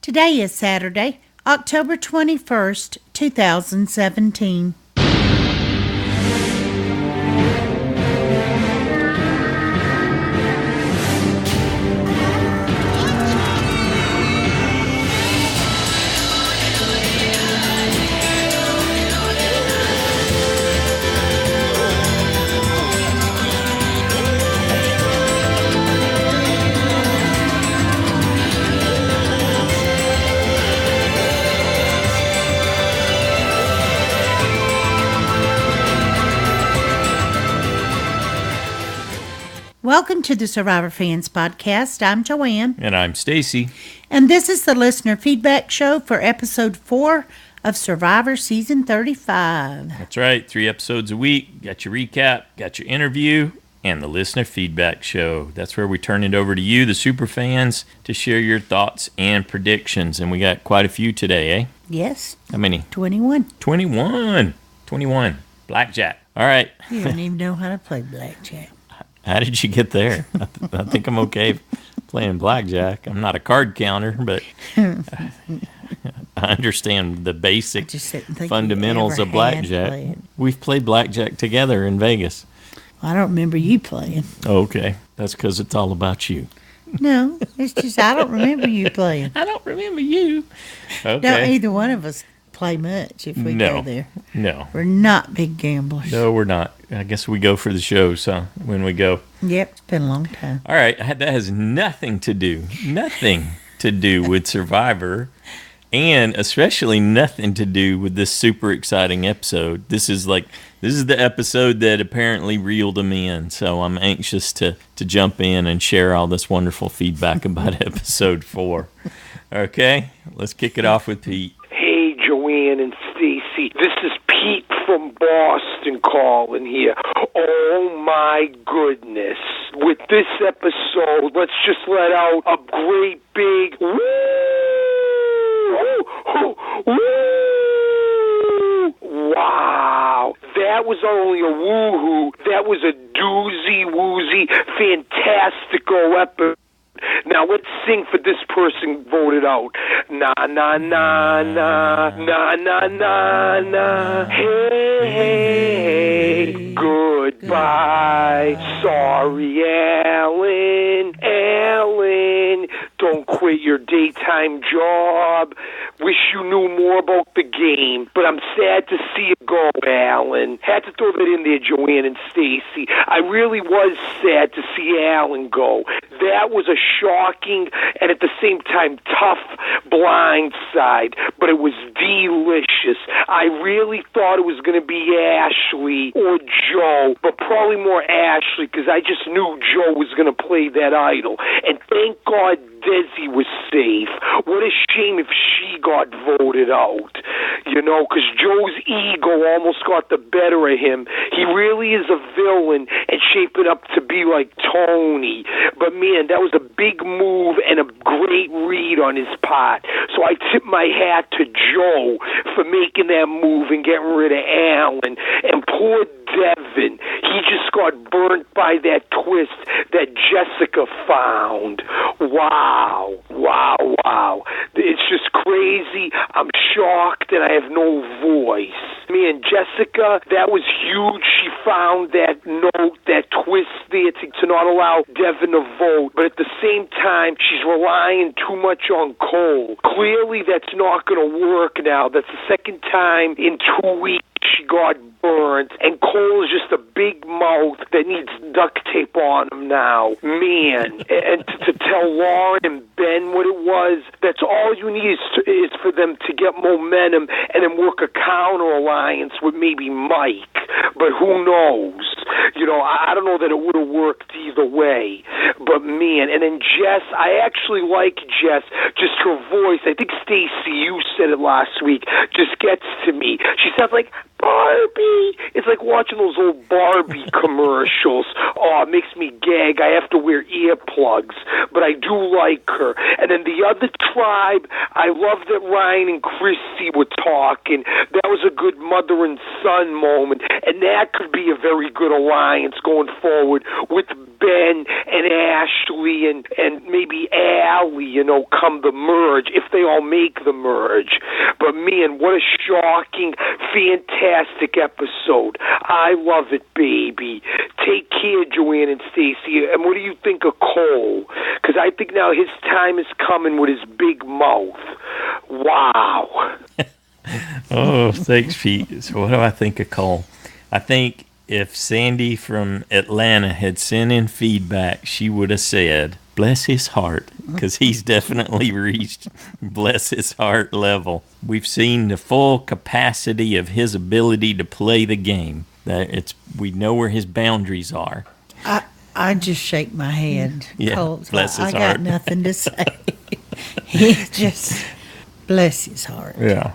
Today is Saturday, October 21st, 2017. Welcome to the Survivor Fans Podcast. I'm Joanne. And I'm Stacy. And this is the Listener Feedback Show for Episode 4 of Survivor Season 35. That's right, 3 episodes a week. Got your recap, got your interview, and the Listener Feedback Show. That's where we turn it over to you, the super fans, to share your thoughts and predictions. And we got quite a few today, eh? Yes. How many? 21. 21. Blackjack. All right. You don't even know how to play blackjack. How did you get there? I think I'm okay playing blackjack. I'm not a card counter, but I understand the basic fundamentals of blackjack. We've played blackjack together in Vegas. I don't remember you playing. Oh, okay. That's because it's all about you. No, it's just I don't remember you playing. I don't remember you. Okay. Don't either one of us play much if we go there. No. We're not big gamblers. No, we're not. I guess we go for the shows, huh, when we go. Yep, it's been a long time. All right, that has nothing to do with Survivor, and especially nothing to do with this super exciting episode. This is the episode that apparently reeled them in, so I'm anxious to jump in and share all this wonderful feedback about episode 4. Okay, let's kick it off with Pete. Hey, Joanne and Stacy. This is Pete from Boston calling here. Oh, my goodness. With this episode, let's just let out a great big woo! Woo! Wow. That was not only a woo-hoo, that was a doozy-woozy, fantastico episode. Now let's sing for this person voted out. Na na na na na na na na. Hey, goodbye. Sorry, Alan. Don't quit your daytime job. Wish you knew more about the game, but I'm sad to see it go, Alan. Had to throw that in there, Joanne and Stacy. I really was sad to see Alan go. That was a shocking and at the same time tough blind side, but it was delicious. I really thought it was going to be Ashley or Joe, but probably more Ashley because I just knew Joe was going to play that idol. And thank God Desi was safe. What a shame if she got voted out, because Joe's ego almost got the better of him. He really is a villain and shaping up to be like Tony. But man, that was a big move and a great read on his part. So I tip my hat to Joe for making that move and getting rid of Alan. And poor Devin, he just got burnt by that twist that Jessica found. Wow. It's just crazy. I'm shocked and I have no voice. Man, Jessica, that was huge. She found that note, that twist there to not allow Devin to vote. But at the same time, she's relying too much on Cole. Clearly, that's not going to work now. That's the second time in 2 weeks she got burnt, and Cole is just a big mouth that needs duct tape on him now. Man, and to tell Lauren and Ben what it was, that's all you need is for them to get momentum and then work a counter alliance with maybe Mike. But who knows? I don't know that it would have worked either way. But man, and then Jess, I actually like Jess. Just her voice, I think Stacy, you said it last week, just gets to me. She sounds like, Barbie. It's like watching those old Barbie commercials. Oh, it makes me gag. I have to wear earplugs, but I do like her. And then the other tribe, I love that Ryan and Chrissy were talking. That was a good mother and son moment, and that could be a very good alliance going forward with Ben and Ashley and maybe Allie, come the merge, if they all make the merge. But man, what a shocking, fantastic episode. I love it, baby. Take care, Joanne and Stacy. And what do you think of Cole? Because I think now his time is coming with his big mouth. Wow. Oh, thanks, Pete. So what do I think of Cole? I think if Sandy from Atlanta had sent in feedback, she would have said, bless his heart, because he's definitely reached bless his heart level. We've seen the full capacity of his ability to play the game. We know where his boundaries are. I just shake my head. Yeah, Cole's bless his I heart. got nothing to say. He just bless his heart. Yeah.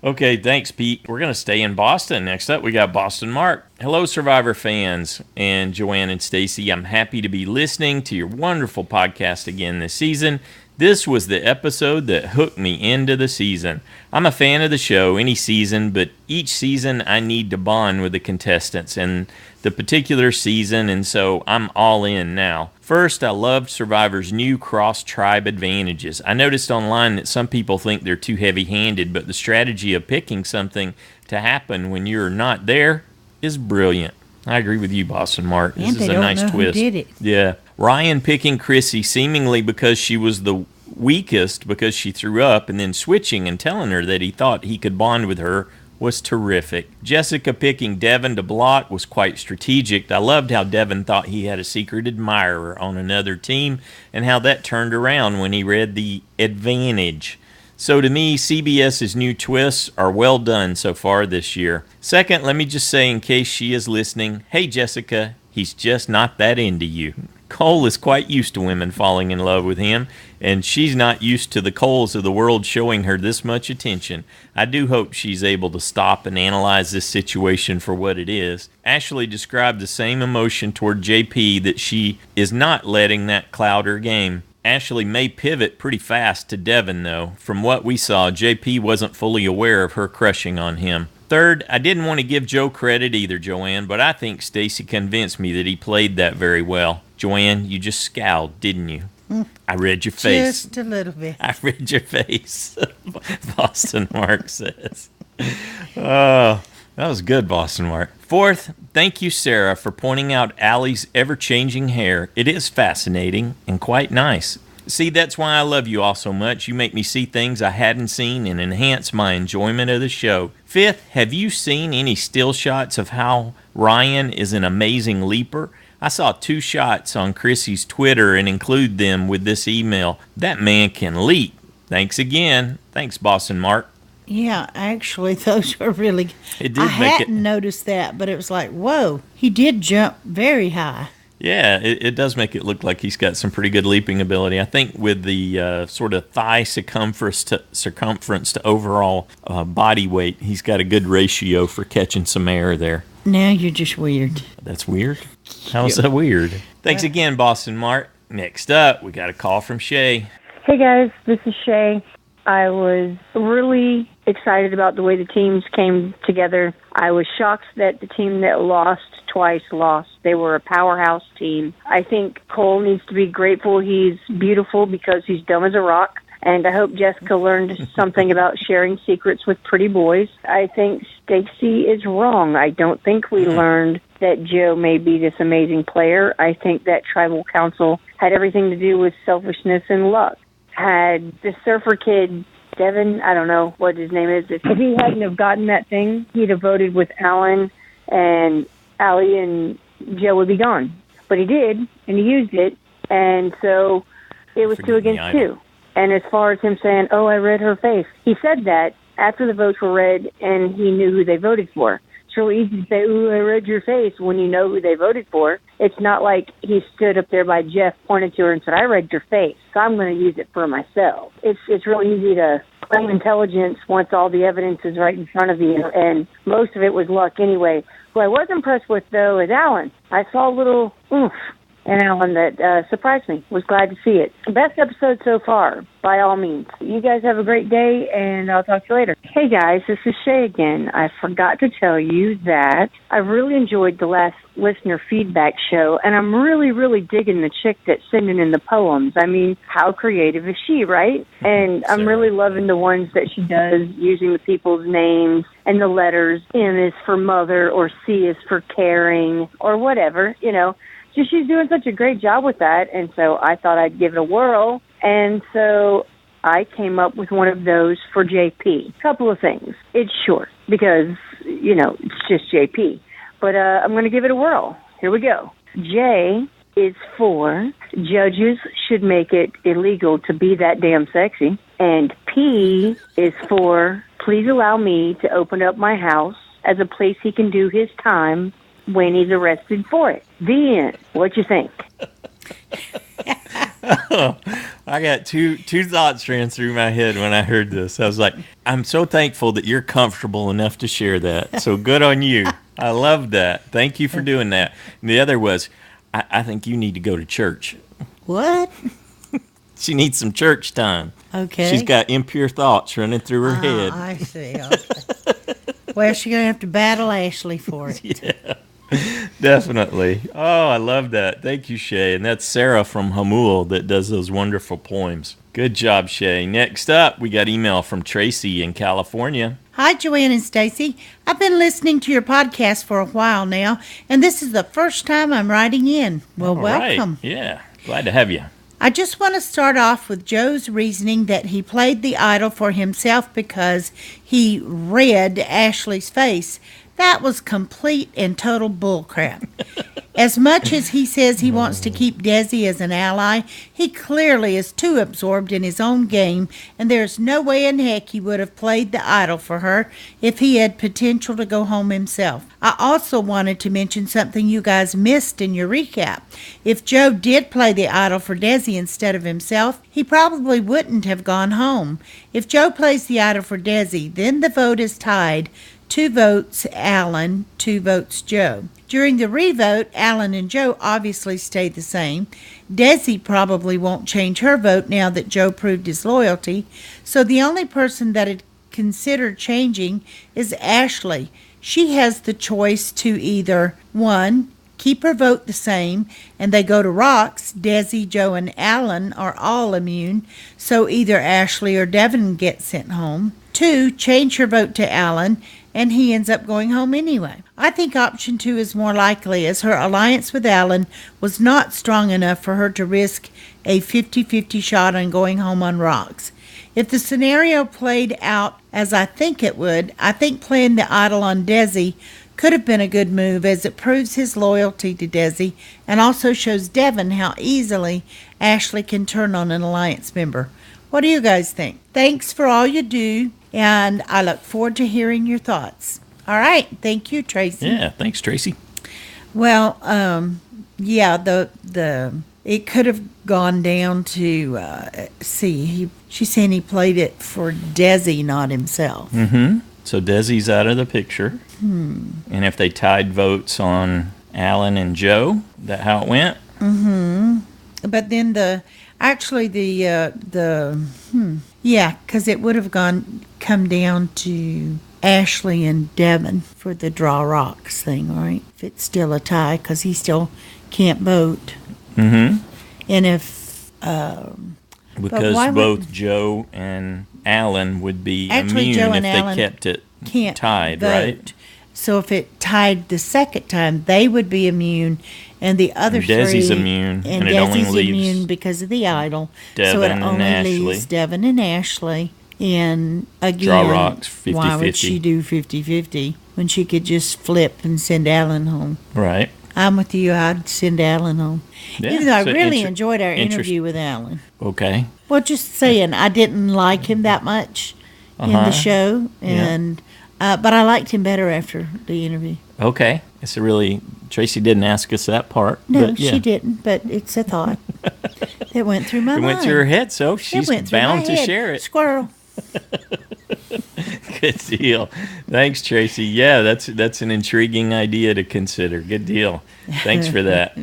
Okay, thanks, Pete. We're going to stay in Boston. Next up, we got BostonMark. Hello, Survivor fans and Joanne and Stacy. I'm happy to be listening to your wonderful podcast again this season. This was the episode that hooked me into the season. I'm a fan of the show any season, but each season I need to bond with the contestants and the particular season, and so I'm all in now. First, I loved Survivor's new cross-tribe advantages. I noticed online that some people think they're too heavy-handed, but the strategy of picking something to happen when you're not there is brilliant. I agree with you, BostonMark. This is a nice twist. Who did it. Yeah. Ryan picking Chrissy seemingly because she was the weakest because she threw up, and then switching and telling her that he thought he could bond with her was terrific. Jessica picking Devin to block was quite strategic. I loved how Devin thought he had a secret admirer on another team and how that turned around when he read the advantage. So to me, CBS's new twists are well done so far this year. Second, let me just say in case she is listening, hey Jessica, he's just not that into you. Cole is quite used to women falling in love with him, and she's not used to the Coles of the world showing her this much attention. I do hope she's able to stop and analyze this situation for what it is. Ashley described the same emotion toward JP that she is not letting that cloud her game. Ashley may pivot pretty fast to Devin, though. From what we saw, JP wasn't fully aware of her crushing on him. Third, I didn't want to give Joe credit either, Joanne, but I think Stacy convinced me that he played that very well. Joanne, you just scowled, didn't you? I read your face. Just a little bit. I read your face, BostonMark says. Oh, that was good, BostonMark. Fourth, thank you, Sarah, for pointing out Allie's ever-changing hair. It is fascinating and quite nice. See, that's why I love you all so much. You make me see things I hadn't seen and enhance my enjoyment of the show. Fifth, have you seen any still shots of how Ryan is an amazing leaper? I saw 2 shots on Chrissy's Twitter and include them with this email. That man can leap. Thanks again. Thanks, BostonMark. Yeah, actually, those were really. It did I make hadn't noticed that, but it was like, whoa, he did jump very high. Yeah, it does make it look like he's got some pretty good leaping ability. I think with the sort of thigh circumference to overall body weight, he's got a good ratio for catching some air there. Now you're just weird. That's weird? How is that weird? Thanks again, BostonMark. Next up, we got a call from Shea. Hey guys, this is Shea. I was really excited about the way the teams came together. I was shocked that the team that lost twice lost. They were a powerhouse team. I think Cole needs to be grateful he's beautiful because he's dumb as a rock. And I hope Jessica learned something about sharing secrets with pretty boys. I think Stacy is wrong. I don't think we learned that Joe may be this amazing player. I think that tribal council had everything to do with selfishness and luck. Had the surfer kid, Devin, I don't know what his name is, if he hadn't have gotten that thing, he'd have voted with Alan, and Allie and Joe would be gone. But he did, and he used it, and so it was 2 against 2. And as far as him saying, oh, I read her face, he said that after the votes were read and he knew who they voted for. It's really easy to say, ooh, I read your face when you know who they voted for. It's not like he stood up there by Jeff, pointed to her and said, I read your face, so I'm going to use it for myself. It's really easy to claim intelligence once all the evidence is right in front of you, and most of it was luck anyway. Who I was impressed with, though, is Alan. I saw a little oomph in Alan that surprised me. Was glad to see it. Best episode so far, by all means. You guys have a great day, and I'll talk to you later. Hey, guys, this is Shea again. I forgot to tell you that I really enjoyed the last listener feedback show, and I'm really, really digging the chick that's sending in the poems. I mean, how creative is she, right? And I'm really loving the ones that she does using the people's names and the letters. M is for mother, or C is for caring, or whatever, you know. So she's doing such a great job with that, and so I thought I'd give it a whirl. And so I came up with one of those for JP. Couple of things. It's short because, you know, it's just JP. But I'm going to give it a whirl. Here we go. J is for judges should make it illegal to be that damn sexy. And P is for please allow me to open up my house as a place he can do his time when he's arrested for it. The end. What you think? Oh, I got two thoughts ran through my head when I heard this. I was like, I'm so thankful that you're comfortable enough to share that. So good on you. I love that. Thank you for doing that. And the other was, I think you need to go to church. What? She needs some church time. Okay. She's got impure thoughts running through her head. I see. Okay. Well, she's going to have to battle Ashley for it. Yeah. Definitely. Oh, I love that. Thank you, Shea. And that's Sarah from Hamul that does those wonderful poems. Good job, Shea. Next up, we got email from Tracy in California. Hi, Joanne and Stacy. I've been listening to your podcast for a while now, and this is the first time I'm writing in. Well, welcome. Right. Yeah, glad to have you. I just want to start off with Joe's reasoning that he played the idol for himself because he read Ashley's face. That was complete and total bullcrap. As much as he says he wants to keep Desi as an ally, he clearly is too absorbed in his own game, and there's no way in heck he would have played the idol for her if he had potential to go home himself. I also wanted to mention something you guys missed in your recap. If Joe did play the idol for Desi instead of himself, he probably wouldn't have gone home. If Joe plays the idol for Desi, then the vote is tied. 2 votes Alan, 2 votes Joe. During the revote, Alan and Joe obviously stayed the same. Desi probably won't change her vote now that Joe proved his loyalty. So the only person that had considered changing is Ashley. She has the choice to either, 1, keep her vote the same, and they go to rocks. Desi, Joe, and Alan are all immune, so either Ashley or Devin get sent home. 2, change her vote to Alan, and he ends up going home anyway. I think option 2 is more likely, as her alliance with Alan was not strong enough for her to risk a 50-50 shot on going home on rocks. If the scenario played out as I think it would, I think playing the idol on Desi could have been a good move, as it proves his loyalty to Desi and also shows Devin how easily Ashley can turn on an alliance member. What do you guys think? Thanks for all you do, and I look forward to hearing your thoughts. All right. Thank you, Tracy. Yeah, thanks, Tracy. Well, yeah, it could have gone down to, she's saying he played it for Desi, not himself. Mm-hmm. So Desi's out of the picture. And if they tied votes on Alan and Joe, that how it went? Mm-hmm. But then yeah, because it would have come down to Ashley and Devin for the draw rocks thing, right? If it's still a tie, because he still can't vote. Mm-hmm. And if because both Joe and Alan would be immune Joe if and they Alan kept it can't tied, vote. right? So if it tied the second time, they would be immune, and the other and Desi's three, immune, and it Desi's only leaves immune because of the idol. Devin so it and only Ashley. leaves Devin and Ashley. And again, Draw rocks, 50-50. Why would she do 50-50 when she could just flip and send Alan home? Right. I'm with you. I'd send Alan home. Yeah, Even though I so really enjoyed our interview with Alan. Okay. Well, just saying, I didn't like him that much in the show, and but I liked him better after the interview. Okay. It's a really, Tracy didn't ask us that part. No, but yeah. she didn't, but it's a thought that went through my mind. It went through her head, so she's bound to share it. Squirrel. Good deal. Thanks, Tracy. Yeah, that's an intriguing idea to consider. Good deal. Thanks for that.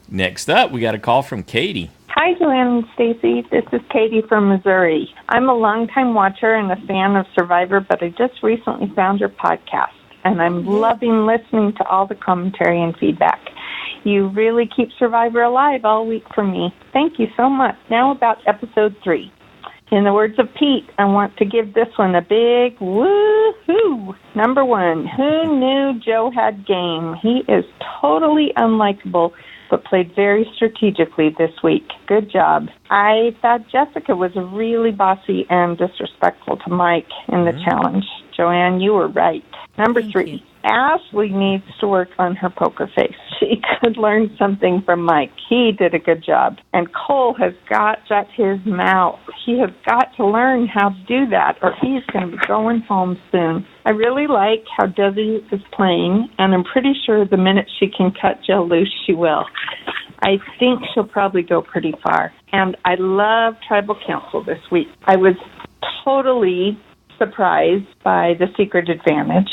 Next up, we got a call from Katie. Hi, Joanne and Stacy. This is Katie from Missouri. I'm a longtime watcher and a fan of Survivor, but I just recently found your podcast, and I'm loving listening to all the commentary and feedback. You really keep Survivor alive all week for me. Thank you so much. Now about episode 3. In the words of Pete, I want to give this one a big woo-hoo. Number 1, who knew Joe had game? He is totally unlikable, but played very strategically this week. Good job. I thought Jessica was really bossy and disrespectful to Mike in the challenge. Joanne, you were right. Number 3, Ashley needs to work on her poker face. She could learn something from Mike. He did a good job. And Cole has got to shut his mouth. He has got to learn how to do that, or he's going to be going home soon. I really like how Desi is playing, and I'm pretty sure the minute she can cut Joe loose, she will. I think she'll probably go pretty far. And I love Tribal Council this week. I was totally surprised by the secret advantage,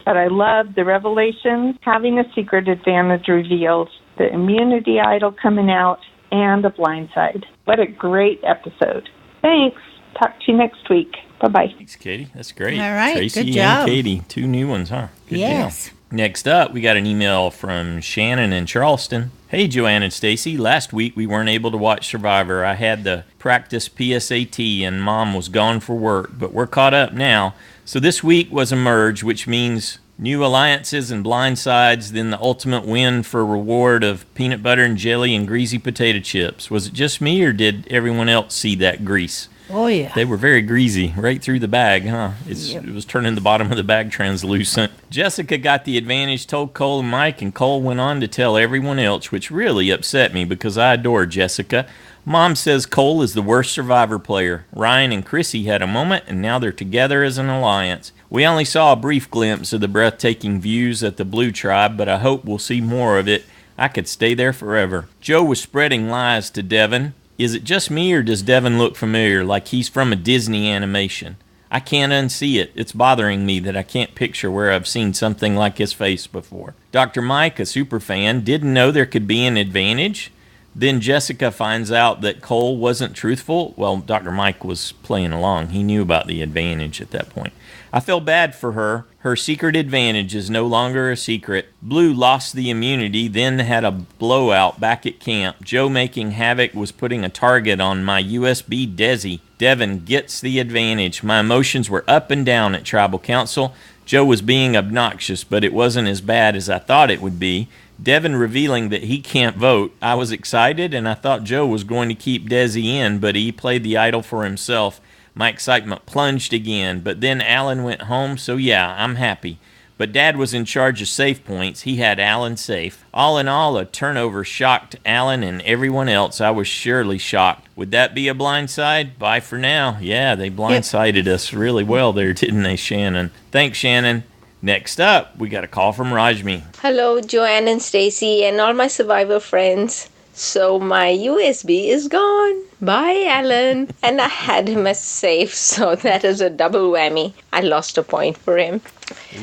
but I love the revelations, having a secret advantage revealed, the immunity idol coming out, and a blindside. What a great episode. Thanks. Talk to you next week. Bye-bye. Thanks, Katie. That's great. All right, Tracy good job. and Katie, 2 new ones, huh? Good Yes. deal. Next up, we got an email from Shannon in Charleston. Hey, Joanne and Stacy. Last week, we weren't able to watch Survivor. I had to practice PSAT, and Mom was gone for work, but we're caught up now. So this week was a merge, which means new alliances and blindsides, then the ultimate win for reward of peanut butter and jelly and greasy potato chips. Was it just me, or did everyone else see that grease? Oh, yeah. They were very greasy, right through the bag, huh? Yep. It was turning the bottom of the bag translucent. Jessica got the advantage, told Cole and Mike, and Cole went on to tell everyone else, which really upset me because I adore Jessica. Mom says Cole is the worst Survivor player. Ryan and Chrissy had a moment, and now they're together as an alliance. We only saw a brief glimpse of the breathtaking views at the Blue Tribe, but I hope we'll see more of it. I could stay there forever. Joe was spreading lies to Devin. Is it just me, or does Devin look familiar, like he's from a Disney animation? I can't unsee it. It's bothering me that I can't picture where I've seen something like his face before. Dr. Mike, a super fan, didn't know there could be an advantage. Then Jessica finds out that Cole wasn't truthful. Well, Dr. Mike was playing along. He knew about the advantage at that point. I feel bad for her. Her secret advantage is no longer a secret. Blue lost the immunity, then had a blowout back at camp. Joe making havoc was putting a target on my USB Desi. Devin gets the advantage. My emotions were up and down at Tribal Council. Joe was being obnoxious, but it wasn't as bad as I thought it would be. Devin revealing that he can't vote. I was excited, and I thought Joe was going to keep Desi in, but he played the idol for himself. My excitement plunged again, but then Alan went home, so yeah, I'm happy. But Dad was in charge of save points. He had Alan safe. All in all, a turnover shocked Alan and everyone else. I was surely shocked. Would that be a blindside? Bye for now. Yeah, they blindsided us really well there, didn't they, Shannon? Thanks, Shannon. Next up, we got a call from Rashmi. Hello, Joanne and Stacy and all my Survivor friends. So my USB is gone. Bye, Alan. And I had him as safe, so that is a double whammy. I lost a point for him.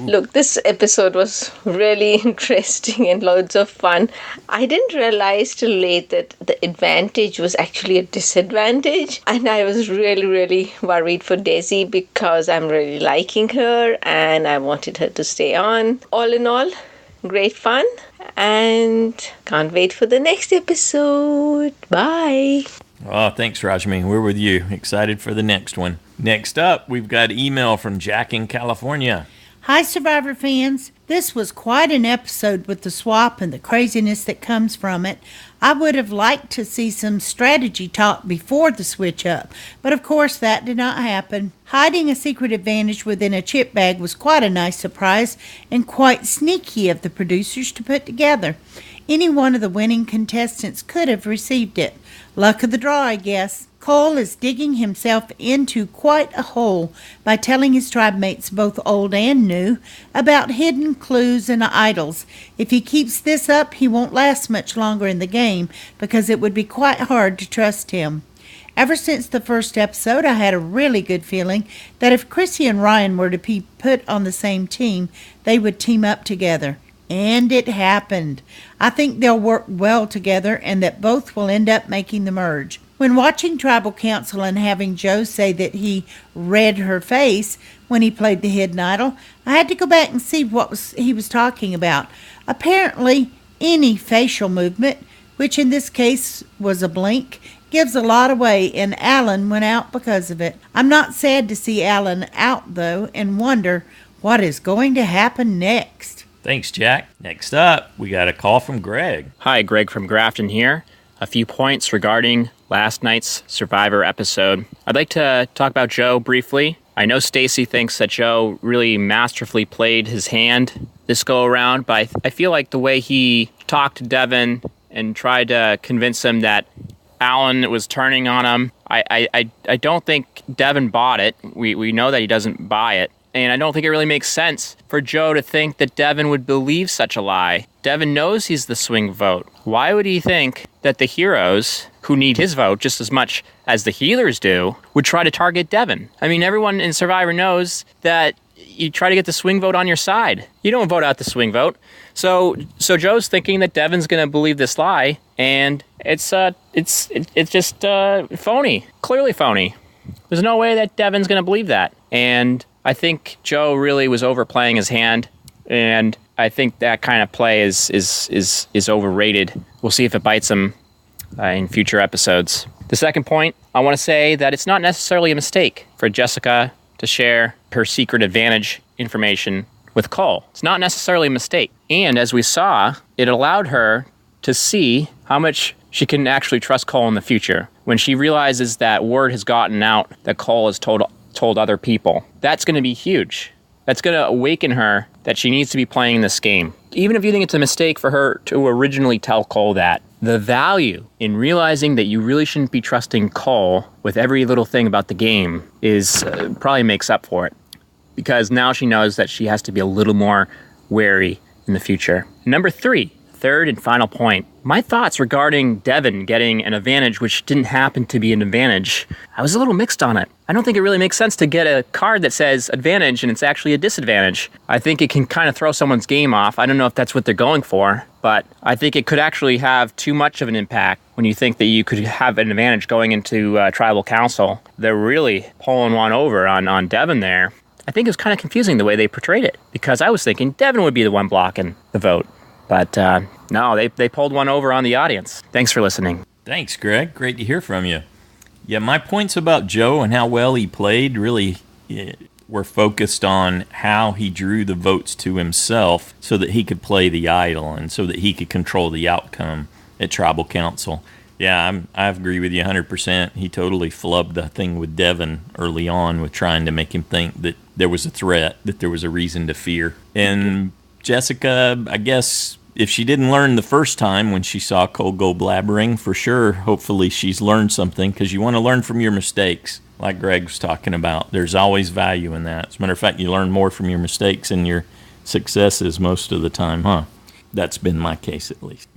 Look, this episode was really interesting and loads of fun. I didn't realize till late that the advantage was actually a disadvantage. And I was really, really worried for Daisy because I'm really liking her and I wanted her to stay on. All in all, great fun. And can't wait for the next episode. Bye. Oh, thanks, Rashmi. We're with you. Excited for the next one. Next up, we've got email from Jack in California. Hi, Survivor fans. This was quite an episode with the swap and the craziness that comes from it. I would have liked to see some strategy talk before the switch up, but of course that did not happen. Hiding a secret advantage within a chip bag was quite a nice surprise and quite sneaky of the producers to put together. Any one of the winning contestants could have received it. Luck of the draw, I guess. Cole is digging himself into quite a hole by telling his tribe mates, both old and new, about hidden clues and idols. If he keeps this up, he won't last much longer in the game because it would be quite hard to trust him. Ever since the first episode, I had a really good feeling that if Chrissy and Ryan were to be put on the same team, they would team up together. And it happened. I think they'll work well together and that both will end up making the merge. When watching Tribal Council and having Joe say that he read her face when he played the hidden idol, I had to go back and see what he was talking about. Apparently, any facial movement, which in this case was a blink, gives a lot away, and Alan went out because of it. I'm not sad to see Alan out, though, and wonder what is going to happen next. Thanks, Jack. Next up, we got a call from Greg. Hi, Greg from Grafton here. A few points regarding last night's Survivor episode. I'd like to talk about Joe briefly. I know Stacy thinks that Joe really masterfully played his hand this go around, but I feel like the way he talked to Devin and tried to convince him that Alan was turning on him, I don't think Devin bought it. We know that he doesn't buy it. And I don't think it really makes sense for Joe to think that Devin would believe such a lie. Devin knows he's the swing vote. Why would he think that the heroes, who need his vote just as much as the healers do, would try to target Devin? I mean, everyone in Survivor knows that you try to get the swing vote on your side. You don't vote out the swing vote. So Joe's thinking that Devin's going to believe this lie, and it's just phony. Clearly phony. There's no way that Devin's going to believe that. And I think Joe really was overplaying his hand, and I think that kind of play is overrated. We'll see if it bites him in future episodes. The second point, I want to say that it's not necessarily a mistake for Jessica to share her secret advantage information with Cole. It's not necessarily a mistake. And as we saw, it allowed her to see how much she can actually trust Cole in the future. When she realizes that word has gotten out that Cole has told other people, that's going to be huge. That's going to awaken her that she needs to be playing this game. Even if you think it's a mistake for her to originally tell Cole that, the value in realizing that you really shouldn't be trusting Cole with every little thing about the game is probably makes up for it. Because now she knows that she has to be a little more wary in the future. Number 3, third and final point. My thoughts regarding Devin getting an advantage which didn't happen to be an advantage, I was a little mixed on it. I don't think it really makes sense to get a card that says advantage and it's actually a disadvantage. I think it can kind of throw someone's game off. I don't know if that's what they're going for, but I think it could actually have too much of an impact when you think that you could have an advantage going into Tribal Council. They're really pulling one over on Devin there. I think it was kind of confusing the way they portrayed it, because I was thinking Devin would be the one blocking the vote. But no, they pulled one over on the audience. Thanks for listening. Thanks, Greg. Great to hear from you. Yeah, my points about Joe and how well he played really were focused on how he drew the votes to himself so that he could play the idol and so that he could control the outcome at Tribal Council. Yeah, I agree with you 100%. He totally flubbed the thing with Devin early on with trying to make him think that there was a threat, that there was a reason to fear. And Jessica, I guess if she didn't learn the first time when she saw Cole go blabbering, for sure, hopefully she's learned something, because you want to learn from your mistakes, like Greg was talking about. There's always value in that. As a matter of fact, you learn more from your mistakes than your successes most of the time, huh? That's been my case, at least.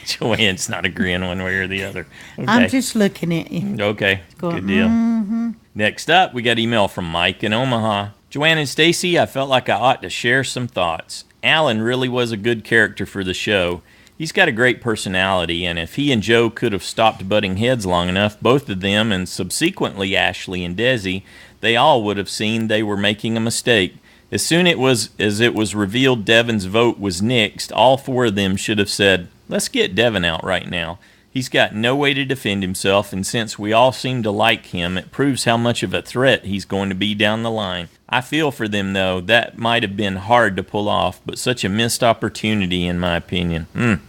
Joanne's not agreeing one way or the other. Okay. I'm just looking at you. Okay, good deal. Mm-hmm. Next up, we got email from Mike in Omaha. Joanne and Stacy, I felt like I ought to share some thoughts. Alan really was a good character for the show. He's got a great personality, and if he and Joe could have stopped butting heads long enough, both of them, and subsequently Ashley and Desi, they all would have seen they were making a mistake. As soon as it was revealed Devin's vote was nixed, all 4 of them should have said, "Let's get Devin out right now. He's got no way to defend himself, and since we all seem to like him, it proves how much of a threat he's going to be down the line." I feel for them, though. That might have been hard to pull off, but such a missed opportunity, in my opinion.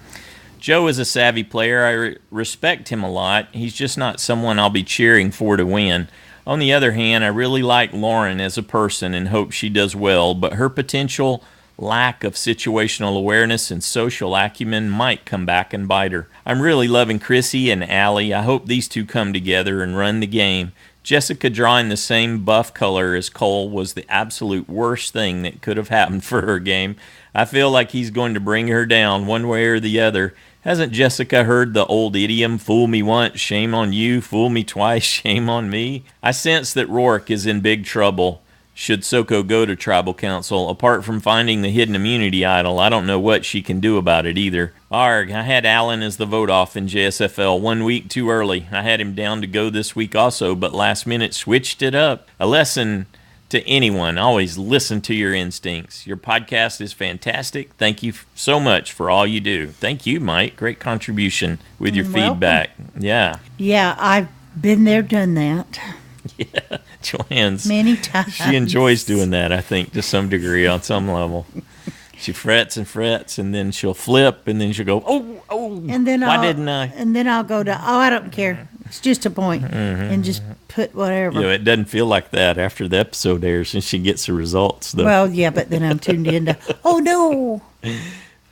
Joe is a savvy player. I respect him a lot. He's just not someone I'll be cheering for to win. On the other hand, I really like Lauren as a person and hope she does well, but her potential lack of situational awareness and social acumen might come back and bite her. I'm really loving Chrissy and Allie. I hope these two come together and run the game. Jessica drawing the same buff color as Cole was the absolute worst thing that could have happened for her game. I feel like he's going to bring her down one way or the other, Hasn't Jessica heard the old idiom, fool me once, shame on you, fool me twice, shame on me? I sense that Rourke is in big trouble. Should SoCo go to tribal council? Apart from finding the hidden immunity idol, I don't know what she can do about it either. Arg, I had Allen as the vote-off in JSFL 1 week too early. I had him down to go this week also, but last minute switched it up. A lesson to anyone, always listen to your instincts. Your podcast is fantastic. Thank you so much for all you do. Thank you, Mike. Great contribution with your feedback. Yeah. Yeah, I've been there, done that. Yeah, Joanne's many times. She enjoys doing that, I think, to some degree, on some level. She frets, and then she'll flip, and then she'll go, oh, and then why didn't I? And then I'll go to, I don't care. It's just a point, and just put whatever. You know, it doesn't feel like that after the episode airs, and she gets the results, though. Well, yeah, but then I'm tuned into, oh, no.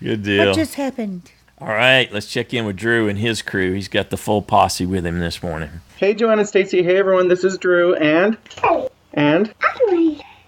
Good deal. What just happened? All right, let's check in with Drew and his crew. He's got the full posse with him this morning. Hey, Joanne and Stacy. Hey, everyone. This is Drew and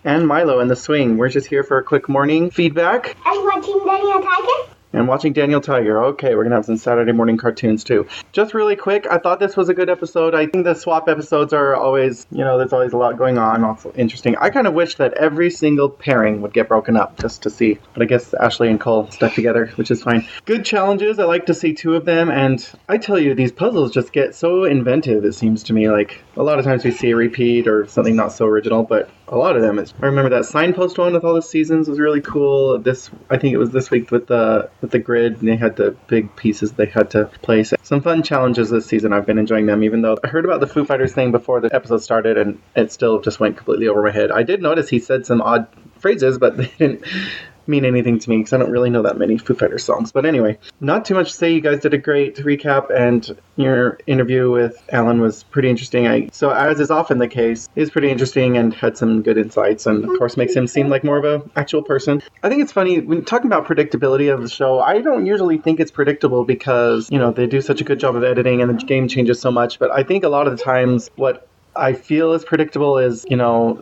Milo in the swing. We're just here for a quick morning feedback. I'm watching Daniel Tiger. And watching Daniel Tiger. Okay, we're going to have some Saturday morning cartoons, too. Just really quick, I thought this was a good episode. I think the swap episodes are always, there's always a lot going on. Also interesting. I kind of wish that every single pairing would get broken up just to see. But I guess Ashley and Cole stuck together, which is fine. Good challenges. I like to see 2 of them. And I tell you, these puzzles just get so inventive, it seems to me. Like, a lot of times we see a repeat or something not so original, but a lot of them. I remember that signpost one with all the seasons was really cool. I think it was this week with the grid, and they had the big pieces they had to place. Some fun challenges this season. I've been enjoying them, even though I heard about the Foo Fighters thing before the episode started, and it still just went completely over my head. I did notice he said some odd phrases, but they didn't mean anything to me because I don't really know that many Foo Fighters songs. But anyway, not too much to say. You guys did a great recap, and your interview with Alan was pretty interesting. So as is often the case, is pretty interesting and had some good insights, and of course makes him seem like more of an actual person. I think it's funny when talking about predictability of the show. I don't usually think it's predictable because they do such a good job of editing and the game changes so much. But I think a lot of the times what I feel is predictable is,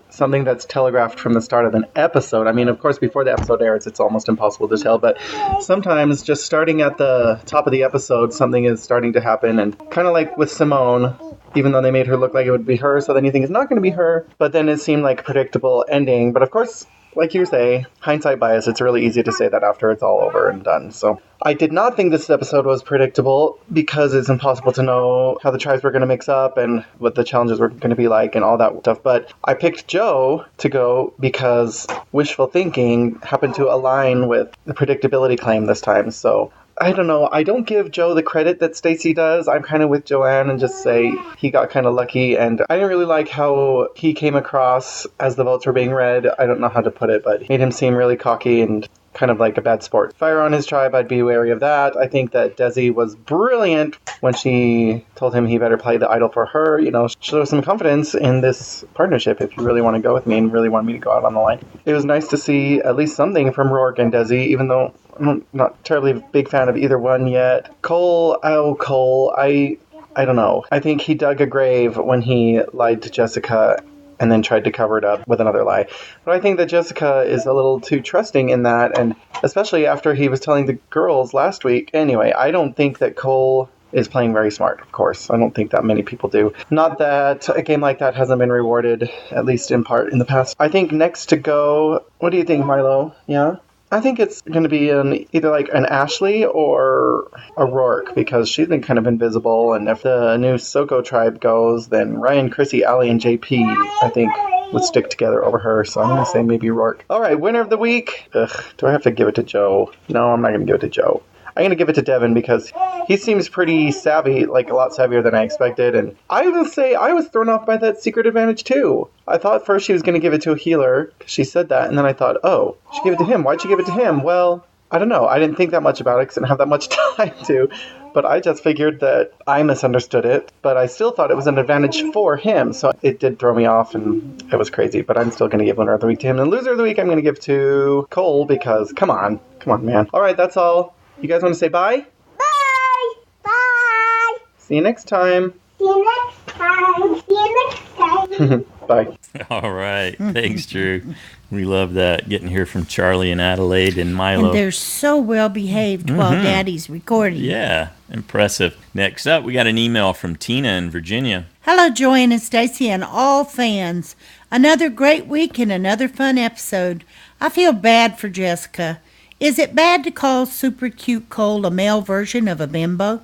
something that's telegraphed from the start of an episode. I mean, of course, before the episode airs, it's almost impossible to tell, but sometimes just starting at the top of the episode, something is starting to happen. And kind of like with Simone, even though they made her look like it would be her, so then you think it's not going to be her, but then it seemed like a predictable ending. But of course, like you say, hindsight bias, it's really easy to say that after it's all over and done. So I did not think this episode was predictable because it's impossible to know how the tribes were going to mix up and what the challenges were going to be like and all that stuff. But I picked Joe to go because wishful thinking happened to align with the predictability claim this time. So I don't know. I don't give Joe the credit that Stacy does. I'm kind of with Joanne and just say he got kind of lucky. And I didn't really like how he came across as the votes were being read. I don't know how to put it, but made him seem really cocky and kind of like a bad sport. Fire on his tribe, I'd be wary of that. I think that Desi was brilliant when she told him he better play the idol for her. Show some confidence in this partnership if you really want to go with me and really want me to go out on the line. It was nice to see at least something from Rourke and Desi, even though I'm not terribly big fan of either one yet. Cole, I don't know. I think he dug a grave when he lied to Jessica and then tried to cover it up with another lie. But I think that Jessica is a little too trusting in that, and especially after he was telling the girls last week. Anyway, I don't think that Cole is playing very smart, of course. I don't think that many people do. Not that a game like that hasn't been rewarded, at least in part, in the past. I think next to go, what do you think, Milo? Yeah? I think it's going to be either like an Ashley or a Rourke, because she's been kind of invisible. And if the new SoCo tribe goes, then Ryan, Chrissy, Allie, and JP, I think, would stick together over her. So I'm going to say maybe Rourke. All right, winner of the week. Do I have to give it to Joe? No, I'm not going to give it to Joe. I'm going to give it to Devin because he seems pretty savvy, like a lot savvier than I expected. And I will say I was thrown off by that secret advantage too. I thought first she was going to give it to a healer because she said that. And then I thought, oh, she gave it to him. Why'd she give it to him? Well, I don't know. I didn't think that much about it because I didn't have that much time to. But I just figured that I misunderstood it. But I still thought it was an advantage for him. So it did throw me off and it was crazy. But I'm still going to give winner of the week to him. And loser of the week I'm going to give to Cole because come on, man. All right, that's all. You guys want to say bye? Bye. Bye. See you next time. See you next time. See you next time. Bye. All right. Thanks, Drew. We love that, getting here from Charlie and Adelaide and Milo. And they're so well behaved while Daddy's recording. Yeah, impressive. Next up, we got an email from Tina in Virginia. Hello, Joanne and Stacy and all fans. Another great week and another fun episode. I feel bad for Jessica. Is it bad to call super cute Cole a male version of a bimbo?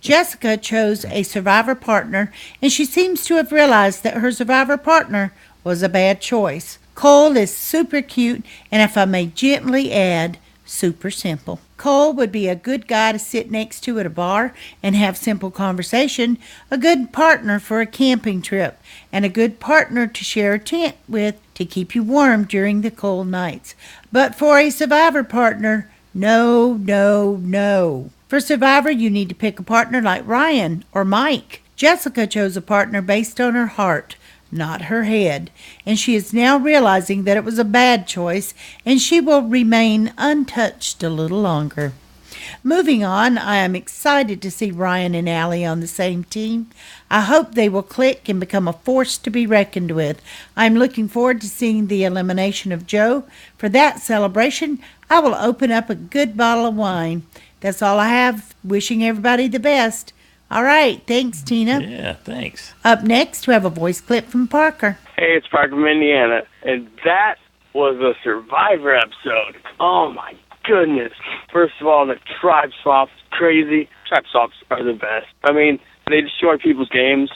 Jessica chose a survivor partner, and she seems to have realized that her survivor partner was a bad choice. Cole is super cute, and if I may gently add, super simple. Cole would be a good guy to sit next to at a bar and have simple conversation, a good partner for a camping trip, and a good partner to share a tent with to keep you warm during the cold nights. But for a survivor partner, no, no, no. For survivor, you need to pick a partner like Ryan or Mike. Jessica chose a partner based on her heart, not her head, and she is now realizing that it was a bad choice, and she will remain untouched a little longer. Moving on, I am excited to see Ryan and Allie on the same team. I hope they will click and become a force to be reckoned with. I'm looking forward to seeing the elimination of Joe. For that celebration, I will open up a good bottle of wine. That's all I have. Wishing everybody the best. All right. Thanks, Tina. Yeah, thanks. Up next, we have a voice clip from Parker. Hey, it's Parker from Indiana, and that was a Survivor episode. Oh, my goodness. First of all, the tribe swaps, crazy. Tribe swaps are the best. I mean, they destroy people's games,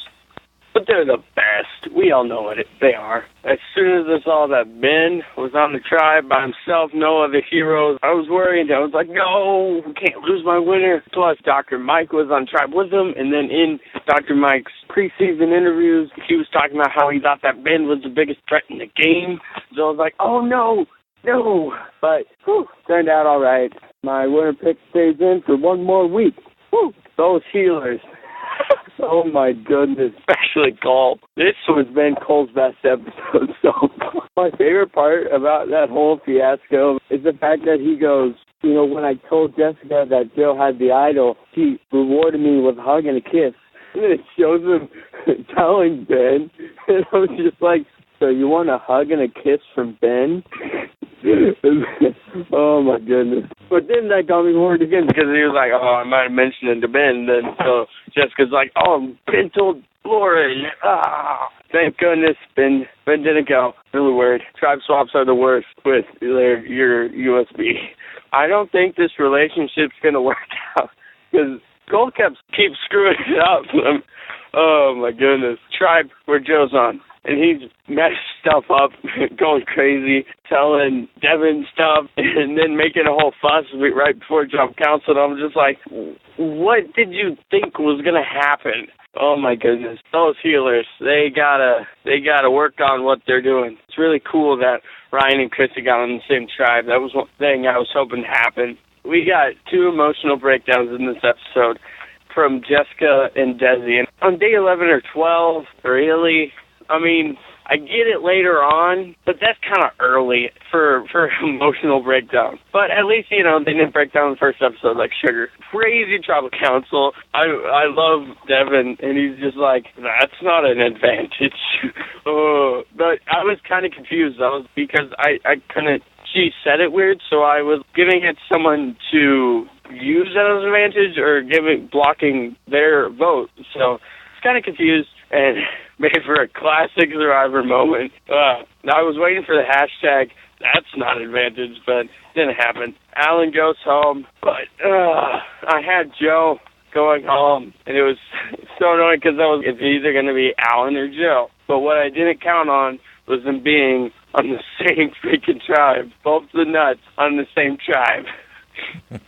but they're the best. We all know what they are. As soon as I saw that Ben was on the tribe by himself, no other heroes, I was worried. I was like, no, we can't lose my winner. Plus, Dr. Mike was on tribe with him, and then in Dr. Mike's preseason interviews, he was talking about how he thought that Ben was the biggest threat in the game. So I was like, oh, no. But turned out all right. My winner pick stays in for one more week. Those healers. Oh, my goodness. Especially Cole. This has been Cole's best episode so far. My favorite part about that whole fiasco is the fact that he goes, you know, when I told Jessica that Joe had the idol, she rewarded me with a hug and a kiss. And then it shows him telling Ben. And I was just like, so you want a hug and a kiss from Ben? Oh, my goodness. But then that got me worried again because he was like, oh, I might have mentioned it to Ben. Then so Jessica's like, oh, Ben told Laura. Thank goodness Ben didn't go. Really weird. Tribe swaps are the worst with your USB. I don't think this relationship's going to work out because Cole keeps screwing it up. Oh, my goodness. Tribe, where Joe's on. And he's messed stuff up, going crazy, telling Devin stuff, and then making a whole fuss right before Jump Council. And I'm just like, what did you think was going to happen? Oh, my goodness. Those healers, they gotta work on what they're doing. It's really cool that Ryan and Chrissy got on the same tribe. That was one thing I was hoping to happen. We got 2 emotional breakdowns in this episode from Jessica and Desi. And on day 11 or 12, really, I mean, I get it later on, but that's kind of early for emotional breakdown. But at least, you know, they didn't break down the first episode like sugar. Crazy tribal council. I love Devin, and he's just like, that's not an advantage. But I was kind of confused. Because I couldn't. She said it weird, so I was giving it to someone to use that as an advantage or blocking their vote. So it's kind of confused and made for a classic Survivor moment. I was waiting for the hashtag, that's not an advantage, but it didn't happen. Alan goes home, but I had Joe going home, and it was so annoying because it's either going to be Alan or Joe. But what I didn't count on was them being on the same freaking tribe, both the nuts on the same tribe.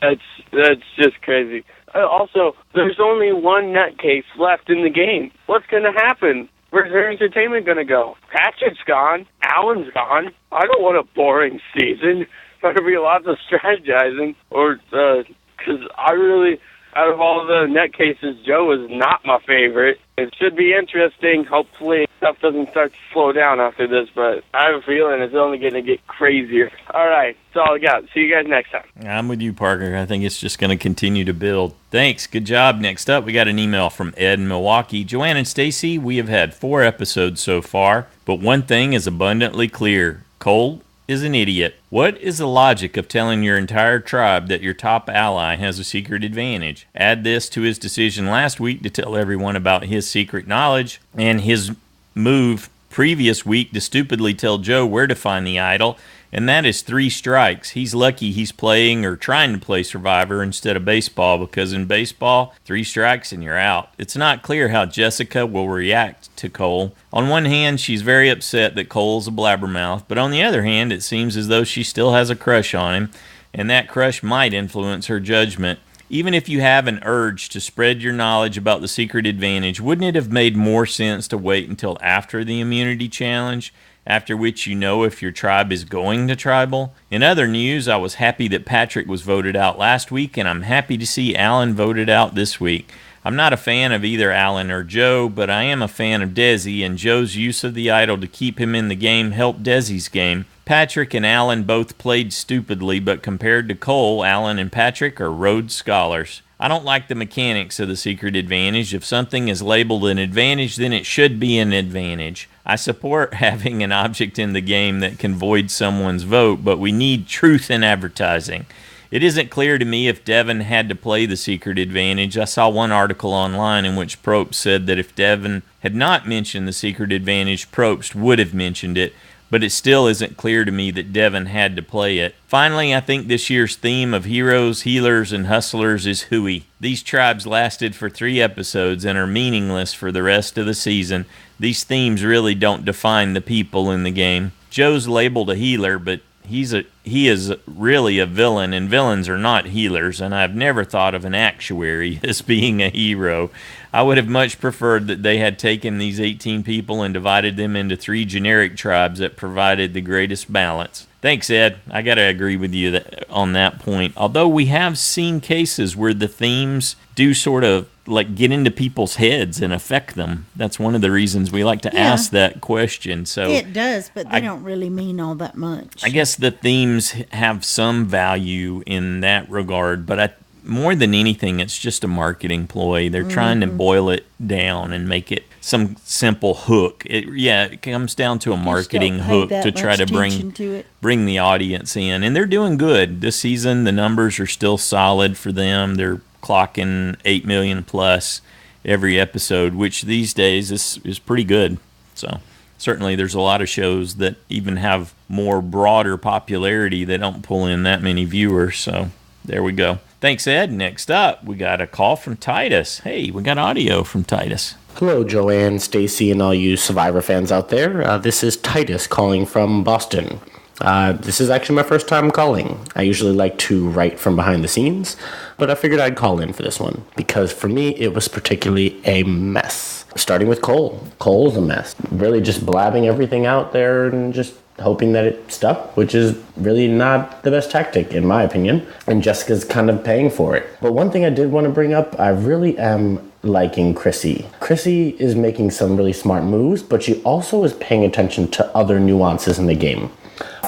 That's just crazy. Also, there's only one nutcase left in the game. What's going to happen? Where's their entertainment going to go? Patrick's gone. Alan's gone. I don't want a boring season. There's going to be lots of strategizing. Because out of all the nutcases, Joe is not my favorite. It should be interesting. Hopefully stuff doesn't start to slow down after this, but I have a feeling it's only going to get crazier. All right, that's all I got. See you guys next time. I'm with you, Parker. I think it's just going to continue to build. Thanks. Good job. Next up, we got an email from Ed in Milwaukee. Joanne and Stacy, we have had 4 episodes so far, but one thing is abundantly clear. Cole is an idiot. What is the logic of telling your entire tribe that your top ally has a secret advantage? Add this to his decision last week to tell everyone about his secret knowledge and his move previous week to stupidly tell Joe where to find the idol, and that is 3 strikes. He's lucky he's playing or trying to play Survivor instead of baseball, because in baseball, 3 strikes and you're out. It's not clear how Jessica will react to Cole. On one hand, she's very upset that Cole's a blabbermouth, but on the other hand, it seems as though she still has a crush on him, and that crush might influence her judgment. Even if you have an urge to spread your knowledge about the secret advantage, wouldn't it have made more sense to wait until after the immunity challenge, after which you know if your tribe is going to tribal? In other news, I was happy that Patrick was voted out last week, and I'm happy to see Alan voted out this week. I'm not a fan of either Alan or Joe, but I am a fan of Desi, and Joe's use of the idol to keep him in the game helped Desi's game. Patrick and Alan both played stupidly, but compared to Cole, Alan and Patrick are Rhodes Scholars. I don't like the mechanics of the secret advantage. If something is labeled an advantage, then it should be an advantage. I support having an object in the game that can void someone's vote, but we need truth in advertising. It isn't clear to me if Devin had to play the secret advantage. I saw one article online in which Probst said that if Devin had not mentioned the secret advantage, Probst would have mentioned it, but it still isn't clear to me that Devin had to play it. Finally, I think this year's theme of heroes, healers, and hustlers is hooey. These tribes lasted for 3 episodes and are meaningless for the rest of the season. These themes really don't define the people in the game. Joe's labeled a healer, but he is really a villain, and villains are not healers, and I've never thought of an actuary as being a hero. I would have much preferred that they had taken these 18 people and divided them into 3 generic tribes that provided the greatest balance. Thanks, Ed. I got to agree with you on that point. Although we have seen cases where the themes do sort of like get into people's heads and affect them. That's one of the reasons we like to ask that question. So it does, but they don't really mean all that much. I guess the themes have some value in that regard, but more than anything, it's just a marketing ploy. They're trying to boil it down and make it some simple hook. It comes down to a marketing hook to try to bring the audience in, and they're doing good this season. The numbers are still solid for them. They're clocking 8 million plus every episode, which these days is pretty good. So certainly there's a lot of shows that even have more broader popularity that don't pull in that many viewers. So there we go. Thanks, Ed. Next up, we got a call from Titus. Hey, we got audio from Titus. Hello, Joanne, Stacy, and all you Survivor fans out there. This is Titus calling from Boston. This is actually my first time calling. I usually like to write from behind the scenes, but I figured I'd call in for this one because for me it was particularly a mess. Starting with Cole. Cole's a mess. Really just blabbing everything out there and just hoping that it stuck, which is really not the best tactic in my opinion. And Jessica's kind of paying for it. But one thing I did want to bring up, I really am liking Chrissy. Chrissy is making some really smart moves, but she also is paying attention to other nuances in the game.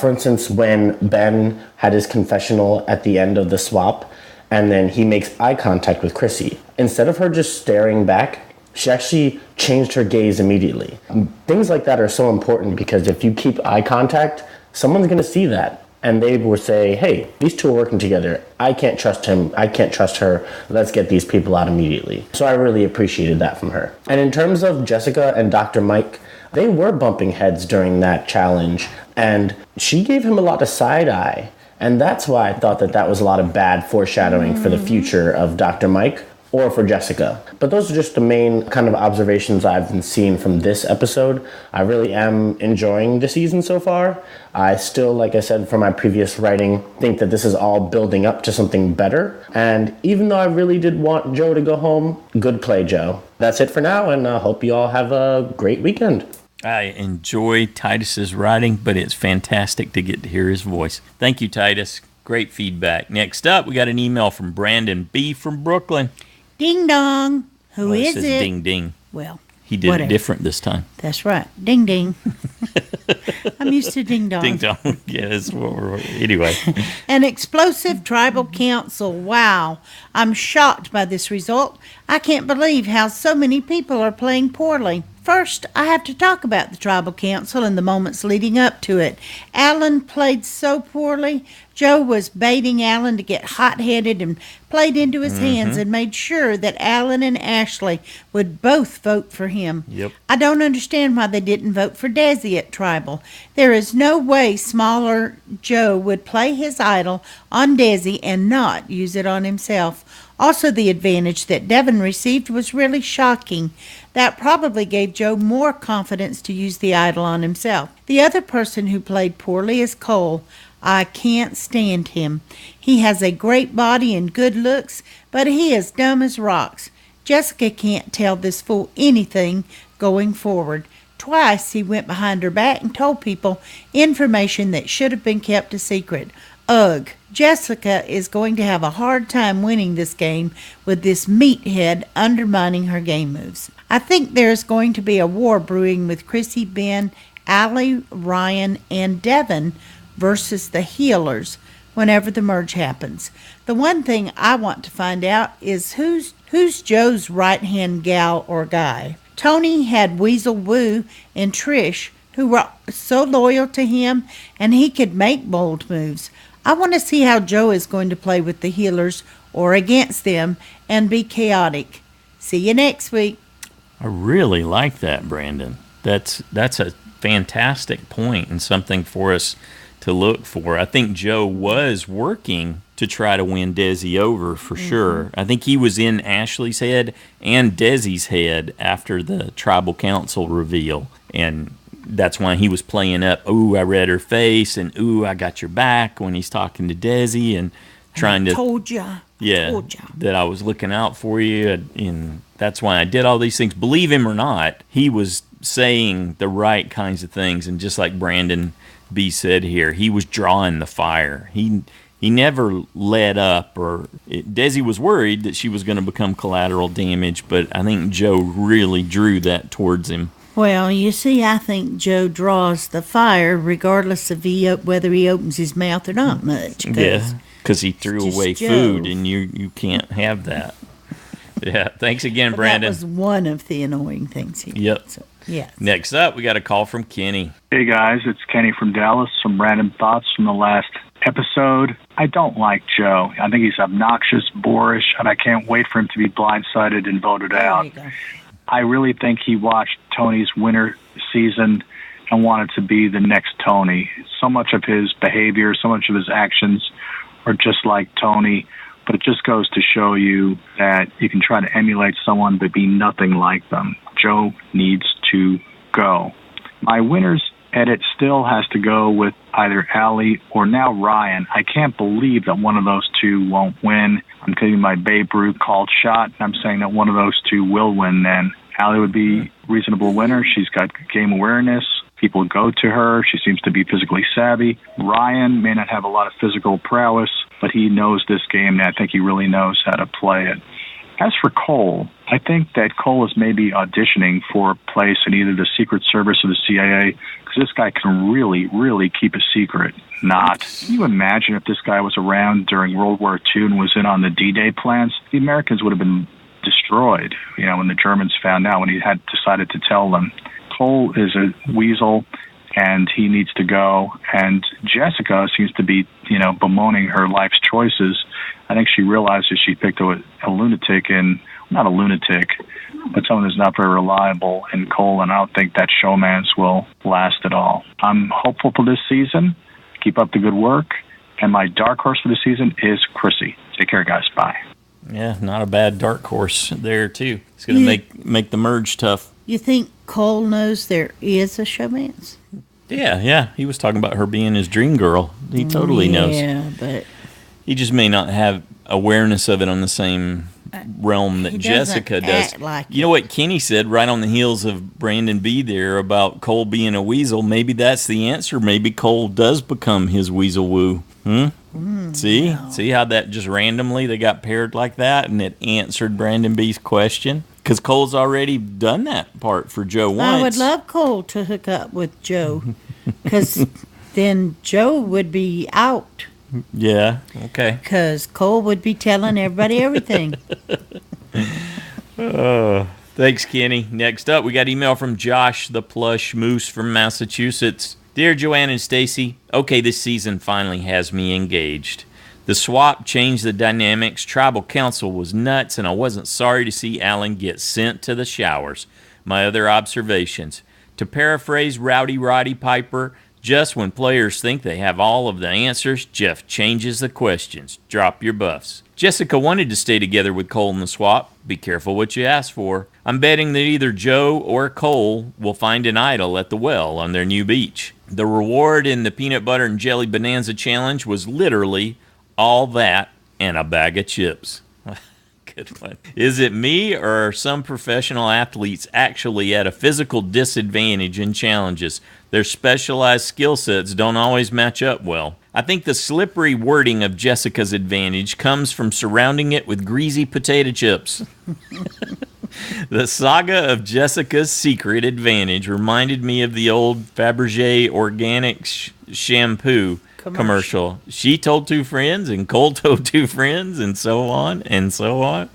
For instance, when Ben had his confessional at the end of the swap, and then he makes eye contact with Chrissy, instead of her just staring back, she actually changed her gaze immediately. Things like that are so important because if you keep eye contact, someone's going to see that. And they will say, hey, these two are working together. I can't trust him. I can't trust her. Let's get these people out immediately. So I really appreciated that from her. And in terms of Jessica and Dr. Mike, they were bumping heads during that challenge. And she gave him a lot of side eye. And that's why I thought that was a lot of bad foreshadowing for the future of Dr. Mike or for Jessica. But those are just the main kind of observations I've been seeing from this episode. I really am enjoying the season so far. I still, like I said from my previous writing, think that this is all building up to something better. And even though I really did want Joe to go home, good play, Joe. That's it for now, and I hope you all have a great weekend. I enjoy Titus's writing, but it's fantastic to get to hear his voice. Thank you, Titus. Great feedback. Next up, we got an email from BrandonB from Brooklyn. Ding dong. Who is it? it? Ding ding. Well, He did it different this time. That's right. Ding, ding. I'm used to ding dong. Ding dong. Yes. Anyway. An explosive tribal council. Wow. I'm shocked by this result. I can't believe how so many people are playing poorly. First, I have to talk about the tribal council and the moments leading up to it. Alan played so poorly. Joe was baiting Alan to get hot-headed and played into his hands and made sure that Alan and Ashley would both vote for him. Yep. I don't understand why they didn't vote for Desi at Tribal. There is no way smaller Joe would play his idol on Desi and not use it on himself. Also, the advantage that Devin received was really shocking. That probably gave Joe more confidence to use the idol on himself. The other person who played poorly is Cole. I can't stand him. He has a great body and good looks, but he is dumb as rocks. Jessica can't tell this fool anything going forward. Twice he went behind her back and told people information that should have been kept a secret. Ugh. Jessica is going to have a hard time winning this game with this meathead undermining her game moves. I think there is going to be a war brewing with Chrissy, Ben, Allie, Ryan, and Devin versus the healers whenever the merge happens. The one thing I want to find out is who's Joe's right-hand gal or guy. Tony had Weasel Woo and Trish, who were so loyal to him, and he could make bold moves. I want to see how Joe is going to play with the healers or against them and be chaotic. See you next week. I really like that, Brandon. That's a fantastic point and something for us to look for. I think Joe was working to try to win Desi over for sure. I think he was in Ashley's head and Desi's head after the tribal council reveal. And that's why he was playing up, ooh, I read her face, and ooh, I got your back when he's talking to Desi and trying to... Told ya. That I was looking out for you. And that's why I did all these things. Believe him or not, he was saying the right kinds of things. And just like Brandon B said here, he was drawing the fire. He never let up. Desi was worried that she was going to become collateral damage, but I think Joe really drew that towards him. Well, you see, I think Joe draws the fire regardless of whether he opens his mouth or not much. Yeah, because he threw away Joe. food, and you can't have that. Yeah, thanks again, Brandon. That was one of the annoying things he did. Yep. So, yeah. Next up, we got a call from Kenny. Hey, guys, it's Kenny from Dallas. Some random thoughts from the last episode. I don't like Joe. I think he's obnoxious, boorish, and I can't wait for him to be blindsided and voted out. I really think he watched Tony's winter season and wanted to be the next Tony. So much of his behavior, so much of his actions are just like Tony, but it just goes to show you that you can try to emulate someone but be nothing like them. Joe needs to go. My winner's edit still has to go with either Allie or now Ryan. I can't believe that one of those two won't win. I'm taking my Babe Ruth called shot, and I'm saying that one of those two will win then. Allie would be a reasonable winner. She's got game awareness. People go to her. She seems to be physically savvy. Ryan may not have a lot of physical prowess, but he knows this game, and I think he really knows how to play it. As for Cole, I think that Cole is maybe auditioning for a place in either the Secret Service or the CIA, because this guy can really, really keep a secret. Can you imagine if this guy was around during World War II and was in on the D-Day plans? The Americans would have been destroyed, when the Germans found out, when he had decided to tell them. Cole is a weasel, and he needs to go. And Jessica seems to be, bemoaning her life's choices. I think she realizes she picked a lunatic, and not a lunatic, but someone who's not very reliable in Cole, and I don't think that showmance will last at all. I'm hopeful for this season. Keep up the good work. And my dark horse for the season is Chrissy. Take care, guys. Bye. Yeah, not a bad dark horse there, too. It's going to make the merge tough. You think Cole knows there is a showmance? Yeah. He was talking about her being his dream girl. He totally knows. Yeah, but... He just may not have awareness of it on the same realm that Jessica does. You know what Kenny said right on the heels of Brandon B there about Cole being a weasel? Maybe that's the answer. Maybe Cole does become his weasel woo. See how that just randomly they got paired like that and it answered Brandon B's question? Because Cole's already done that part for Joe once. I would love Cole to hook up with Joe, because then Joe would be out. Yeah, okay. Because Cole would be telling everybody everything. Thanks, Kenny. Next up, we got email from Josh the Plush Moose from Massachusetts. Dear Joanne and Stacy, okay, this season finally has me engaged. The swap changed the dynamics. Tribal council was nuts, and I wasn't sorry to see Alan get sent to the showers. My other observations. To paraphrase Rowdy Roddy Piper, just when players think they have all of the answers, Jeff changes the questions. Drop your buffs. Jessica wanted to stay together with Cole in the swap. Be careful what you ask for. I'm betting that either Joe or Cole will find an idol at the well on their new beach. The reward in the peanut butter and jelly bonanza challenge was literally all that and a bag of chips. Good one. Is it me, or are some professional athletes actually at a physical disadvantage in challenges? Their specialized skill sets don't always match up well. I think the slippery wording of Jessica's advantage comes from surrounding it with greasy potato chips. The saga of Jessica's secret advantage reminded me of the old Fabergé organic shampoo commercial. She told two friends, and Cole told two friends, and so on, and so on.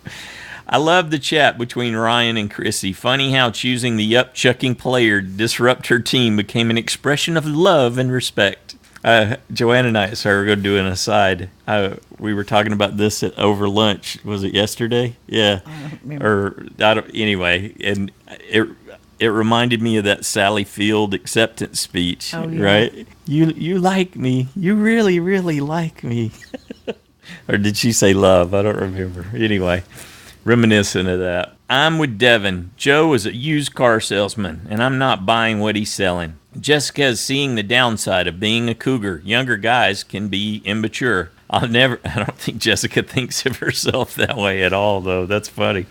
I love the chat between Ryan and Chrissy. Funny how choosing the up-chucking player to disrupt her team became an expression of love and respect. Joanne and I, sorry, we're going to do an aside. We were talking about this over lunch. Was it yesterday? Yeah. I don't remember. Anyway, and it reminded me of that Sally Field acceptance speech, right? You like me. You really, really like me. Or did she say love? I don't remember. Anyway, reminiscent of that. I'm with Devin. Joe is a used car salesman, and I'm not buying what he's selling. Jessica is seeing the downside of being a cougar. Younger guys can be immature. I don't think Jessica thinks of herself that way at all, though. That's funny.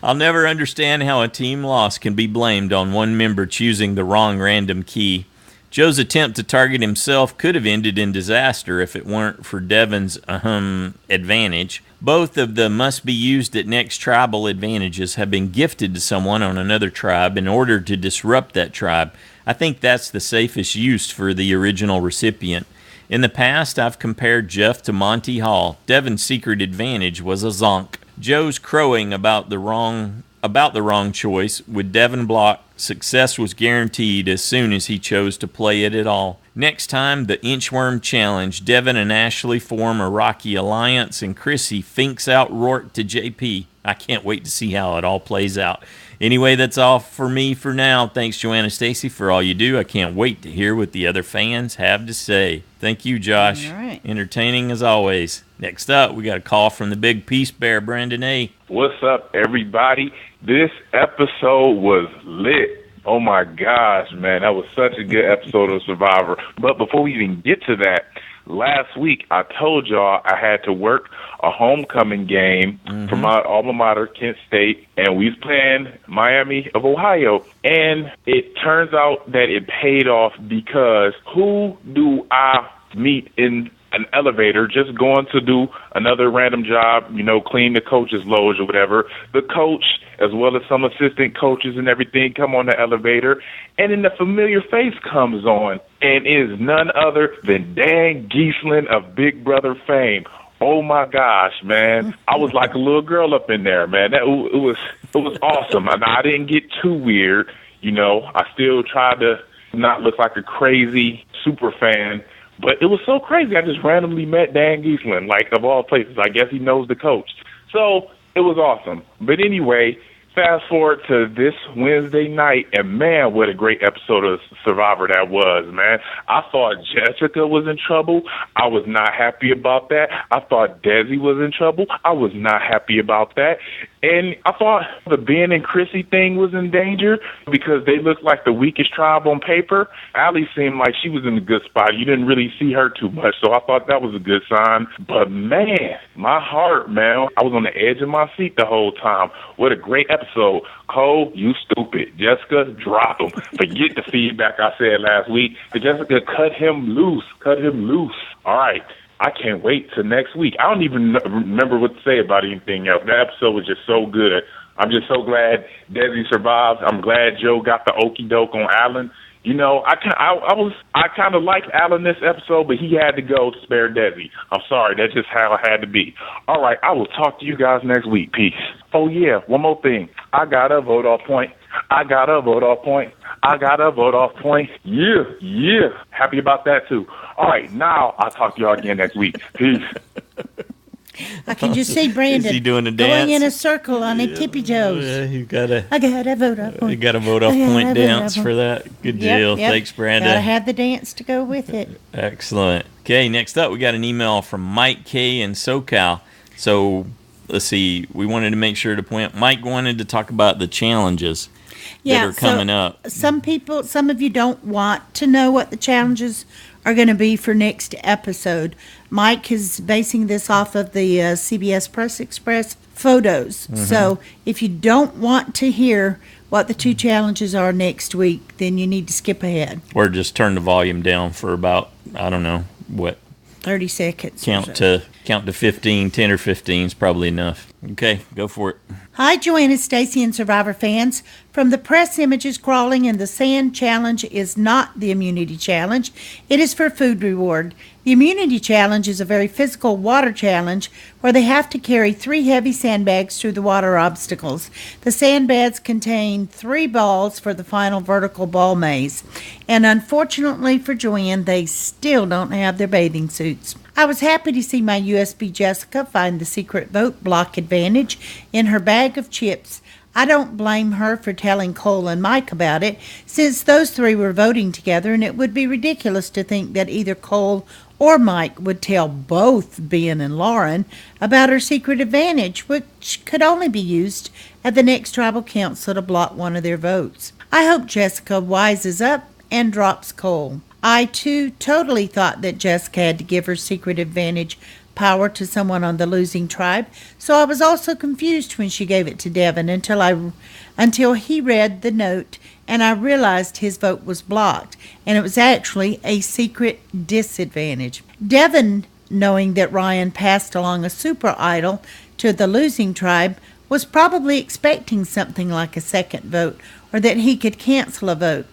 I'll never understand how a team loss can be blamed on one member choosing the wrong random key. Joe's attempt to target himself could have ended in disaster if it weren't for Devin's advantage. Both of the must-be-used at next tribal advantages have been gifted to someone on another tribe in order to disrupt that tribe. I think that's the safest use for the original recipient. In the past, I've compared Jeff to Monty Hall. Devin's secret advantage was a zonk. Joe's crowing about the wrong choice. With Devin block, success was guaranteed as soon as he chose to play it at all. Next time, the Inchworm Challenge. Devin and Ashley form a rocky alliance, and Chrissy finks out Rourke to JP. I can't wait to see how it all plays out. Anyway, that's all for me for now. Thanks, Joanna Stacy, for all you do. I can't wait to hear what the other fans have to say. Thank you, Josh. All right. Entertaining as always. Next up, we got a call from the big peace bear, BrandonA. What's up, everybody? This episode was lit. Oh, my gosh, man. That was such a good episode of Survivor. But before we even get to that, last week I told y'all I had to work a homecoming game for my alma mater, Kent State, and we was playing Miami of Ohio. And it turns out that it paid off, because who do I meet in an elevator just going to do another random job, clean the coach's loge or whatever? The coach, as well as some assistant coaches and everything, come on the elevator, and then the familiar face comes on, and is none other than Dan Giesland of Big Brother fame. Oh my gosh, man! I was like a little girl up in there, man. It was awesome. And I didn't get too weird, I still tried to not look like a crazy super fan. But it was so crazy. I just randomly met Dan Giesland, of all places. I guess he knows the coach. So it was awesome. But anyway, fast forward to this Wednesday night, and man, what a great episode of Survivor that was, man. I thought Jessica was in trouble. I was not happy about that. I thought Desi was in trouble. I was not happy about that. And I thought the Ben and Chrissy thing was in danger because they looked like the weakest tribe on paper. Allie seemed like she was in a good spot. You didn't really see her too much, so I thought that was a good sign. But, man, my heart, man, I was on the edge of my seat the whole time. What a great episode. Cole, you stupid. Jessica, drop him. Forget the feedback I said last week. Jessica, cut him loose. Cut him loose. All right. I can't wait till next week. I don't even remember what to say about anything else. That episode was just so good. I'm just so glad Desi survived. I'm glad Joe got the okie doke on Alan. You know, I kind of liked Alan this episode, but he had to go to spare Desi. I'm sorry, that's just how it had to be. All right, I will talk to you guys next week. Peace. Oh yeah, one more thing. I got a vote off point. Yeah. Happy about that too. All right, now I'll talk to y'all again next week. Peace. I can just see Brandon Is he doing a going dance? in a circle on a tippy toes. Yeah, you got a vote off point. You got a vote off point dance for that. Good deal. Yep. Thanks, Brandon. Gotta have the dance to go with it. Excellent. Okay, next up we got an email from MikeK in SoCal. So let's see. We wanted to make sure to point. Mike wanted to talk about the challenges that are coming up. Some of you don't want to know what the challenges are going to be for next episode. Mike is basing this off of the CBS Press Express photos. Mm-hmm. So if you don't want to hear what the 2 challenges are next week, then you need to skip ahead. Or just turn the volume down for about, I don't know, 30 seconds. Count to 15, 10 or 15 is probably enough. Okay, go for it. Hi, Joanna, Stacy, and Survivor fans. From the press images, crawling in the sand challenge is not the immunity challenge. It is for food reward. The immunity challenge is a very physical water challenge where they have to carry 3 heavy sandbags through the water obstacles. The sandbags contain 3 balls for the final vertical ball maze. And unfortunately for Joanne, they still don't have their bathing suits. I was happy to see my USB Jessica find the secret vote block advantage in her bag of chips. I don't blame her for telling Cole and Mike about it, since those 3 were voting together, and it would be ridiculous to think that either Cole or Mike would tell both Ben and Lauren about her secret advantage, which could only be used at the next tribal council to block one of their votes. I hope Jessica wises up and drops Cole. I, too, totally thought that Jessica had to give her secret advantage power to someone on the losing tribe, so I was also confused when she gave it to Devin until he read the note and I realized his vote was blocked, and it was actually a secret disadvantage. Devin, knowing that Ryan passed along a super idol to the losing tribe, was probably expecting something like a second vote, or that he could cancel a vote.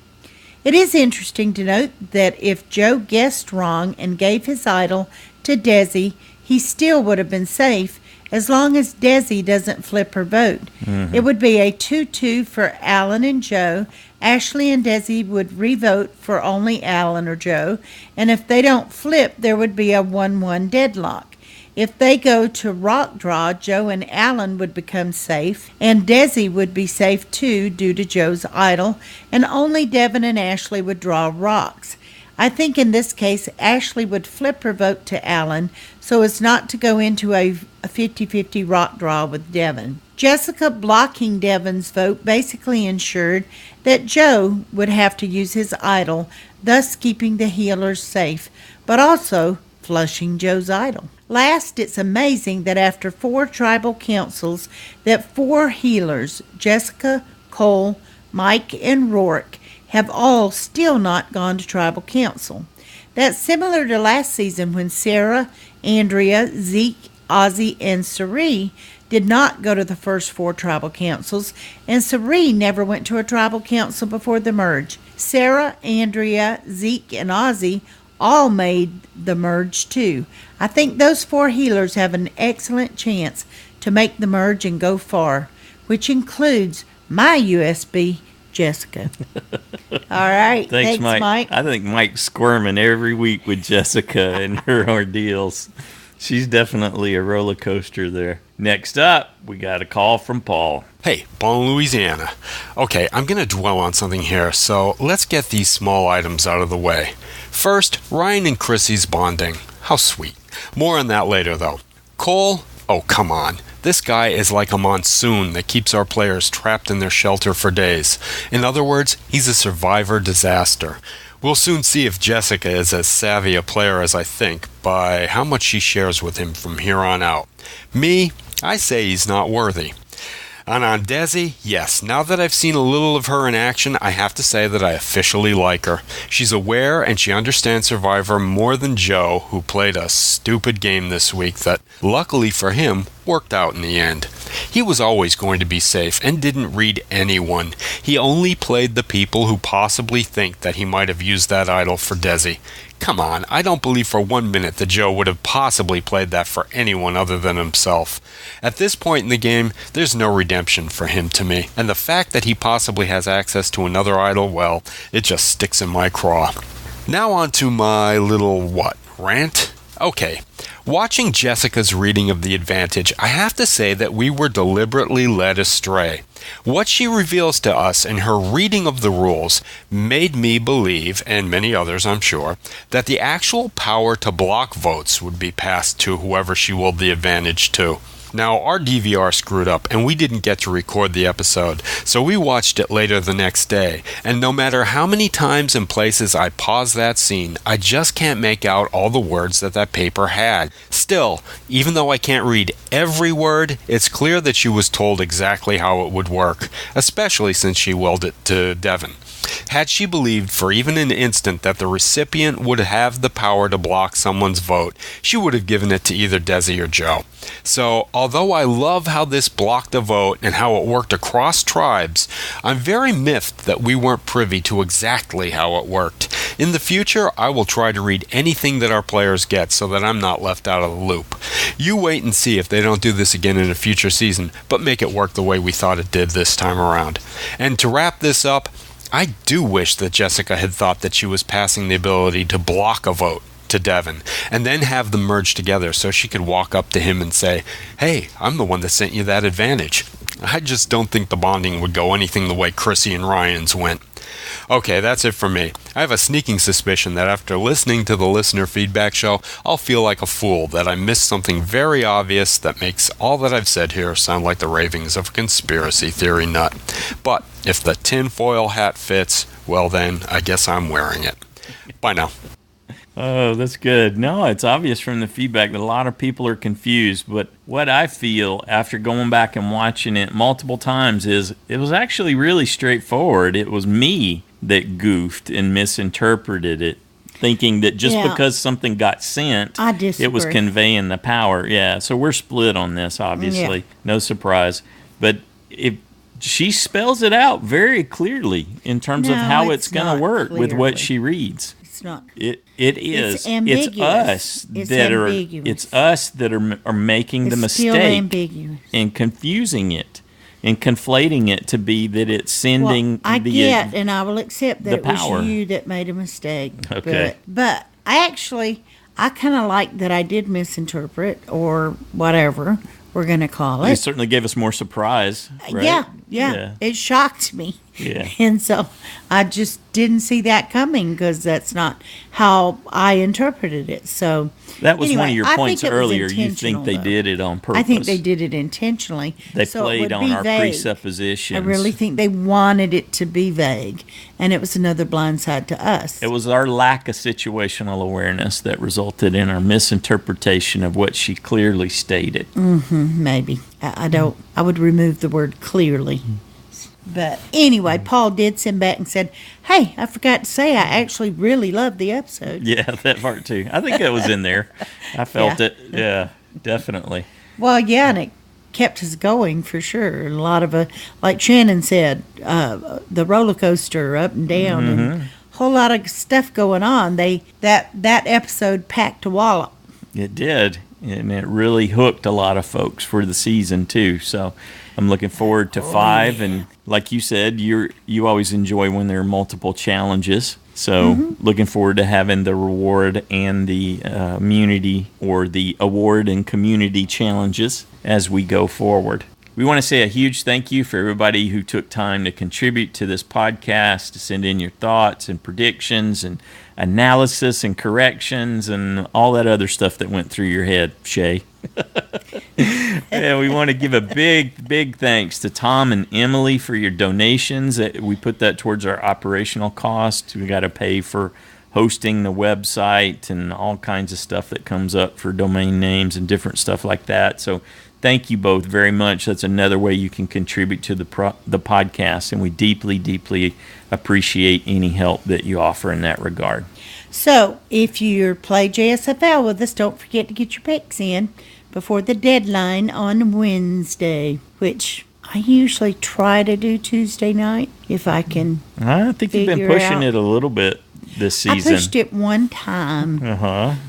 It is interesting to note that if Joe guessed wrong and gave his idol to Desi, he still would have been safe as long as Desi doesn't flip her vote. Mm-hmm. It would be a 2-2 for Alan and Joe. Ashley and Desi would re-vote for only Alan or Joe, and if they don't flip, there would be a 1-1 deadlock. If they go to rock draw, Joe and Alan would become safe, and Desi would be safe too due to Joe's idol, and only Devin and Ashley would draw rocks. I think in this case, Ashley would flip her vote to Alan so as not to go into a 50-50 rock draw with Devin. Jessica blocking Devin's vote basically ensured that Joe would have to use his idol, thus keeping the healers safe, but also flushing Joe's idol. Last, it's amazing that after 4 tribal councils, that 4 healers, Jessica, Cole, Mike, and Rourke, have all still not gone to tribal council. That's similar to last season when Sarah, Andrea, Zeke, Ozzy, and Sari did not go to the first 4 tribal councils, and Sari never went to a tribal council before the merge. Sarah, Andrea, Zeke, and Ozzy all made the merge too. I think those 4 healers have an excellent chance to make the merge and go far, which includes my USB, Jessica. All right. Thanks, Mike. I think Mike's squirming every week with Jessica and her ordeals. She's definitely a roller coaster there. Next up, we got a call from Paul. Hey, Paul in Louisiana. Okay, I'm going to dwell on something here, so let's get these small items out of the way. First, Ryan and Chrissy's bonding. How sweet. More on that later, though. Cole? Oh, come on. This guy is like a monsoon that keeps our players trapped in their shelter for days. In other words, he's a survivor disaster. We'll soon see if Jessica is as savvy a player as I think by how much she shares with him from here on out. Me, I say he's not worthy. And on Desi, yes, now that I've seen a little of her in action, I have to say that I officially like her. She's aware and she understands Survivor more than Joe, who played a stupid game this week that, luckily for him, worked out in the end. He was always going to be safe and didn't read anyone. He only played the people who possibly think that he might have used that idol for Desi. Come on, I don't believe for 1 minute that Joe would have possibly played that for anyone other than himself. At this point in the game, there's no redemption for him to me, and the fact that he possibly has access to another idol, well, it just sticks in my craw. Now on to my little, rant? Okay. Watching Jessica's reading of The Advantage, I have to say that we were deliberately led astray. What she reveals to us in her reading of the rules made me believe, and many others I'm sure, that the actual power to block votes would be passed to whoever she willed the advantage to. Now, our DVR screwed up, and we didn't get to record the episode, so we watched it later the next day, and no matter how many times and places I pause that scene, I just can't make out all the words that paper had. Still, even though I can't read every word, it's clear that she was told exactly how it would work, especially since she willed it to Devin. Had she believed for even an instant that the recipient would have the power to block someone's vote, she would have given it to either Desi or Joe. So, although I love how this blocked a vote and how it worked across tribes, I'm very miffed that we weren't privy to exactly how it worked. In the future, I will try to read anything that our players get so that I'm not left out of the loop. You wait and see if they don't do this again in a future season, but make it work the way we thought it did this time around. And to wrap this up, I do wish that Jessica had thought that she was passing the ability to block a vote to Devin, and then have them merge together so she could walk up to him and say, "Hey, I'm the one that sent you that advantage." I just don't think the bonding would go anything the way Chrissy and Ryan's went. Okay, that's it for me. I have a sneaking suspicion that after listening to the listener feedback show, I'll feel like a fool that I missed something very obvious that makes all that I've said here sound like the ravings of a conspiracy theory nut. But if the tinfoil hat fits, well then, I guess I'm wearing it. Bye now. Oh, that's good. No, it's obvious from the feedback that a lot of people are confused, but what I feel after going back and watching it multiple times is it was actually really straightforward. It was me that goofed and misinterpreted it, thinking that just because something got sent, it was conveying the power. Yeah, so we're split on this, obviously. Yeah. No surprise. But she spells it out very clearly in terms of how it's going to work with what she reads. Not. It is. It's us that are making the mistake and confusing it and conflating it to be that it's sending. Well, and I will accept that it was you that made a mistake. Okay, but I kind of like that I did misinterpret or whatever we're going to call it. It certainly gave us more surprise. Right? Yeah. It shocked me. Yeah. And so I just didn't see that coming because that's not how I interpreted it. So that was one of your points earlier. You think they did it on purpose. I think they did it intentionally. They played on our presuppositions. I really think they wanted it to be vague, and it was another blindside to us. It was our lack of situational awareness that resulted in our misinterpretation of what she clearly stated. Maybe. I would remove the word clearly. But anyway, Paul did send back and said, "Hey, I forgot to say I actually really loved the episode." Yeah, that part too. I think that was in there. I felt it. Yeah, definitely. Well, yeah, and it kept us going for sure. A lot of, like Shannon said, the roller coaster up and down and a whole lot of stuff going on. That episode packed a wallop. It did. And it really hooked a lot of folks for the season too. So I'm looking forward to 5. And like you said, you always enjoy when there are multiple challenges. So looking forward to having the reward and the immunity or the award and community challenges as we go forward. We want to say a huge thank you for everybody who took time to contribute to this podcast, to send in your thoughts and predictions and analysis and corrections and all that other stuff that went through your head, Shay. Yeah, we want to give a big thanks to Tom and Emily for your donations. We put that towards our operational costs. We got to pay for hosting the website and all kinds of stuff that comes up for domain names and different stuff like that. So thank you both very much. That's another way you can contribute to the podcast, and we deeply, deeply appreciate any help that you offer in that regard. So, if you play JSFL with us, don't forget to get your picks in before the deadline on Wednesday, which I usually try to do Tuesday night if I can. I think you've been pushing it a little bit this season. I pushed it one time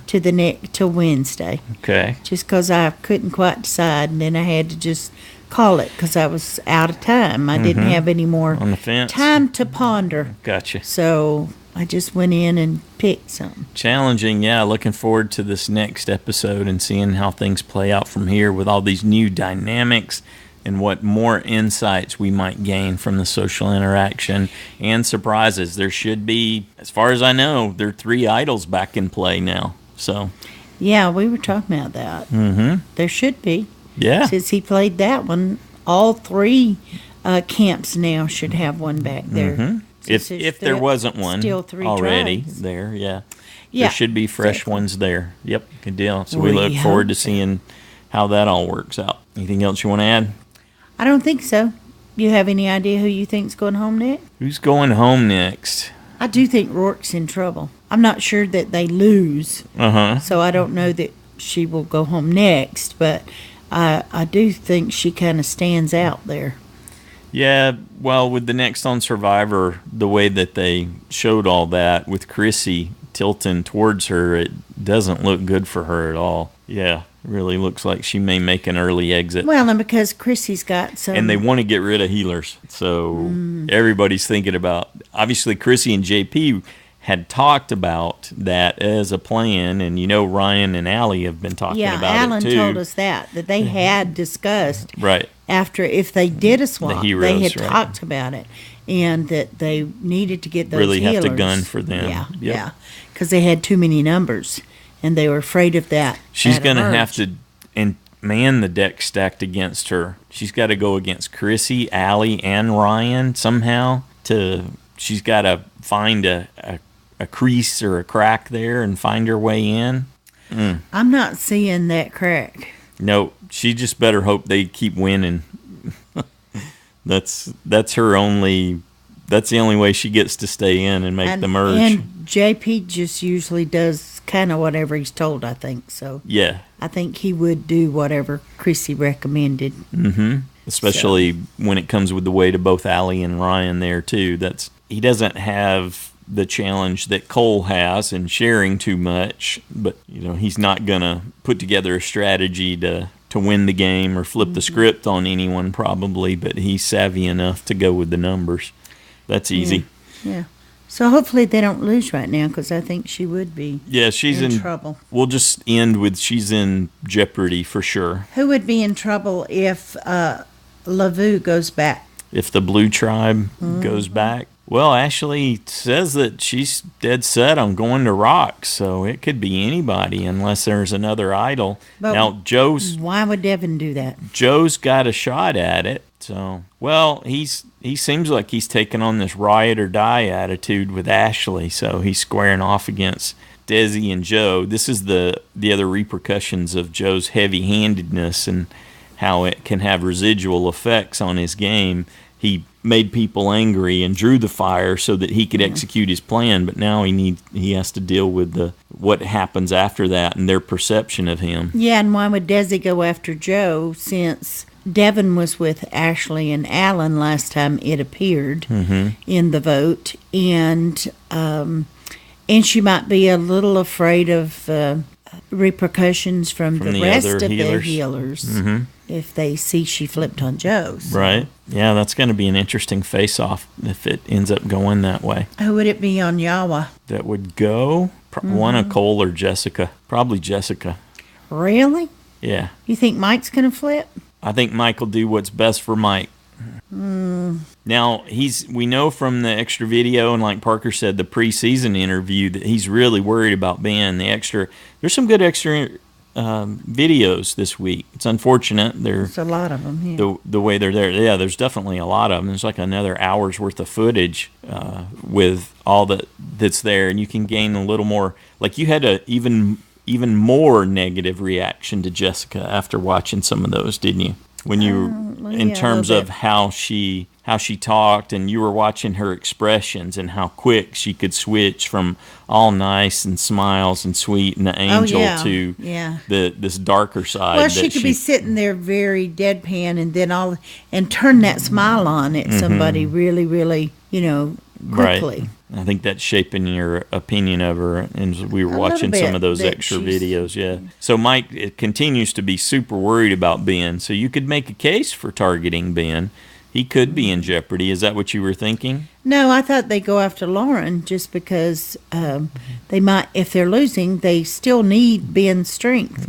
to Wednesday. Okay. Just because I couldn't quite decide, and then I had to just call it because I was out of time. I didn't have any more on the fence. Time to ponder. Gotcha. So I just went in and picked some. Challenging, yeah. Looking forward to this next episode and seeing how things play out from here with all these new dynamics and what more insights we might gain from the social interaction and surprises. There should be, as far as I know, there are 3 idols back in play now. So, yeah, we were talking about that. Mm-hmm. There should be. Yeah. Since he played that one, all 3 camps now should have one back there. Mm-hmm. If there wasn't one still 3 already tribes. there, yeah. Yeah, There should be fresh exactly. ones there. Yep, good deal. So we look forward to seeing how that all works out. Anything else you want to add? I don't think so. You have any idea who you think's going home next? Who's going home next? I do think Rourke's in trouble. I'm not sure that they lose, so I don't know that she will go home next, but I do think she kind of stands out there. Yeah, well, with the next on Survivor, the way that they showed all that with Chrissy tilting towards her, it doesn't look good for her at all. Yeah, really looks like she may make an early exit. Well, and because Chrissy's got some... And they want to get rid of healers. So everybody's thinking about... Obviously, Chrissy and JP had talked about that as a plan, and Ryan and Allie have been talking about Alan it too. told us that they had discussed Right. after if they did a swap, heroes, they had right. talked about it, and that they needed to get those Really healers. have to gun for them. Yeah, Yep. yeah, because they had too many numbers, and they were afraid of that. She's at a going to merge. have to, and man, the deck stacked against her. She's got to go against Chrissy, Allie, and Ryan somehow. She's got to find a crease or a crack there and find her way in. I'm not seeing that crack. No, she just better hope they keep winning. That's her only. That's the only way she gets to stay in and make the merge. And JP just usually does kind of whatever he's told, I think. So yeah, I think he would do whatever Chrissy recommended. Mm-hmm. Especially when it comes with the weight of both Allie and Ryan there too. He doesn't have the challenge that Cole has in sharing too much, but he's not gonna put together a strategy to win the game or flip the script on anyone probably, but he's savvy enough to go with the numbers. That's easy. Yeah. So hopefully they don't lose right now, because I think she would be. Yeah, she's in trouble. We'll just end with she's in jeopardy for sure. Who would be in trouble if Lavu goes back? If the Blue Tribe goes back? Well, Ashley says that she's dead set on going to Rock, so it could be anybody unless there's another idol. But now, why would Devin do that? Joe's got a shot at it. So, well, he seems like he's taking on this riot or die attitude with Ashley, so he's squaring off against Desi and Joe. This is the other repercussions of Joe's heavy-handedness and how it can have residual effects on his game. He made people angry and drew the fire so that he could execute his plan, but now he has to deal with what happens after that and their perception of him. Yeah, and why would Desi go after Joe, since Devin was with Ashley and Alan last time it appeared in the vote, and she might be a little afraid of repercussions from the rest of the healers if they see she flipped on Joe. So. Right. Yeah, that's going to be an interesting face-off if it ends up going that way. Who would it be on Yawa? That would go? One of Cole or Jessica. Probably Jessica. Really? Yeah. You think Mike's going to flip? I think Mike will do what's best for Mike. Now, we know from the extra video, and like Parker said, the preseason interview, that he's really worried about being the extra. There's some good extra videos this week. It's unfortunate. There's a lot of them, yeah. The way they're there. Yeah, there's definitely a lot of them. There's like another hour's worth of footage with all that's there, and you can gain a little more. Like, you had to even even more negative reaction to Jessica after watching some of those, didn't you? When you, in terms of how she talked, and you were watching her expressions and how quick she could switch from all nice and smiles and sweet and the angel to this darker side. Well, she could be sitting there very deadpan and turn that smile on at somebody really, really, quickly. Right. I think that's shaping your opinion of her, and we were watching some of those extra videos. Yeah. So Mike continues to be super worried about Ben. So you could make a case for targeting Ben. He could be in jeopardy. Is that what you were thinking? No, I thought they'd go after Lauren just because they might, if they're losing, they still need Ben's strength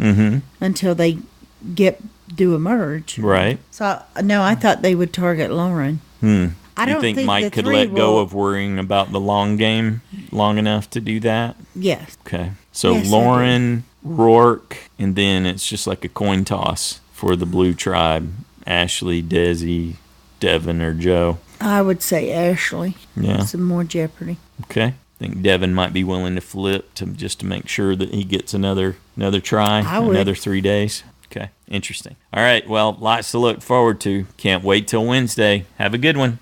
until they do a merge. Right. So no, I thought they would target Lauren. I don't think Mike could let go of worrying about the long game long enough to do that? Yes. Okay. So yes, Lauren, Rourke, and then it's just like a coin toss for the blue tribe. Ashley, Desi, Devin, or Joe. I would say Ashley. Yeah. Some more jeopardy. Okay. I think Devin might be willing to flip just to make sure that he gets another try, another 3 days. Okay. Interesting. All right. Well, lots to look forward to. Can't wait till Wednesday. Have a good one.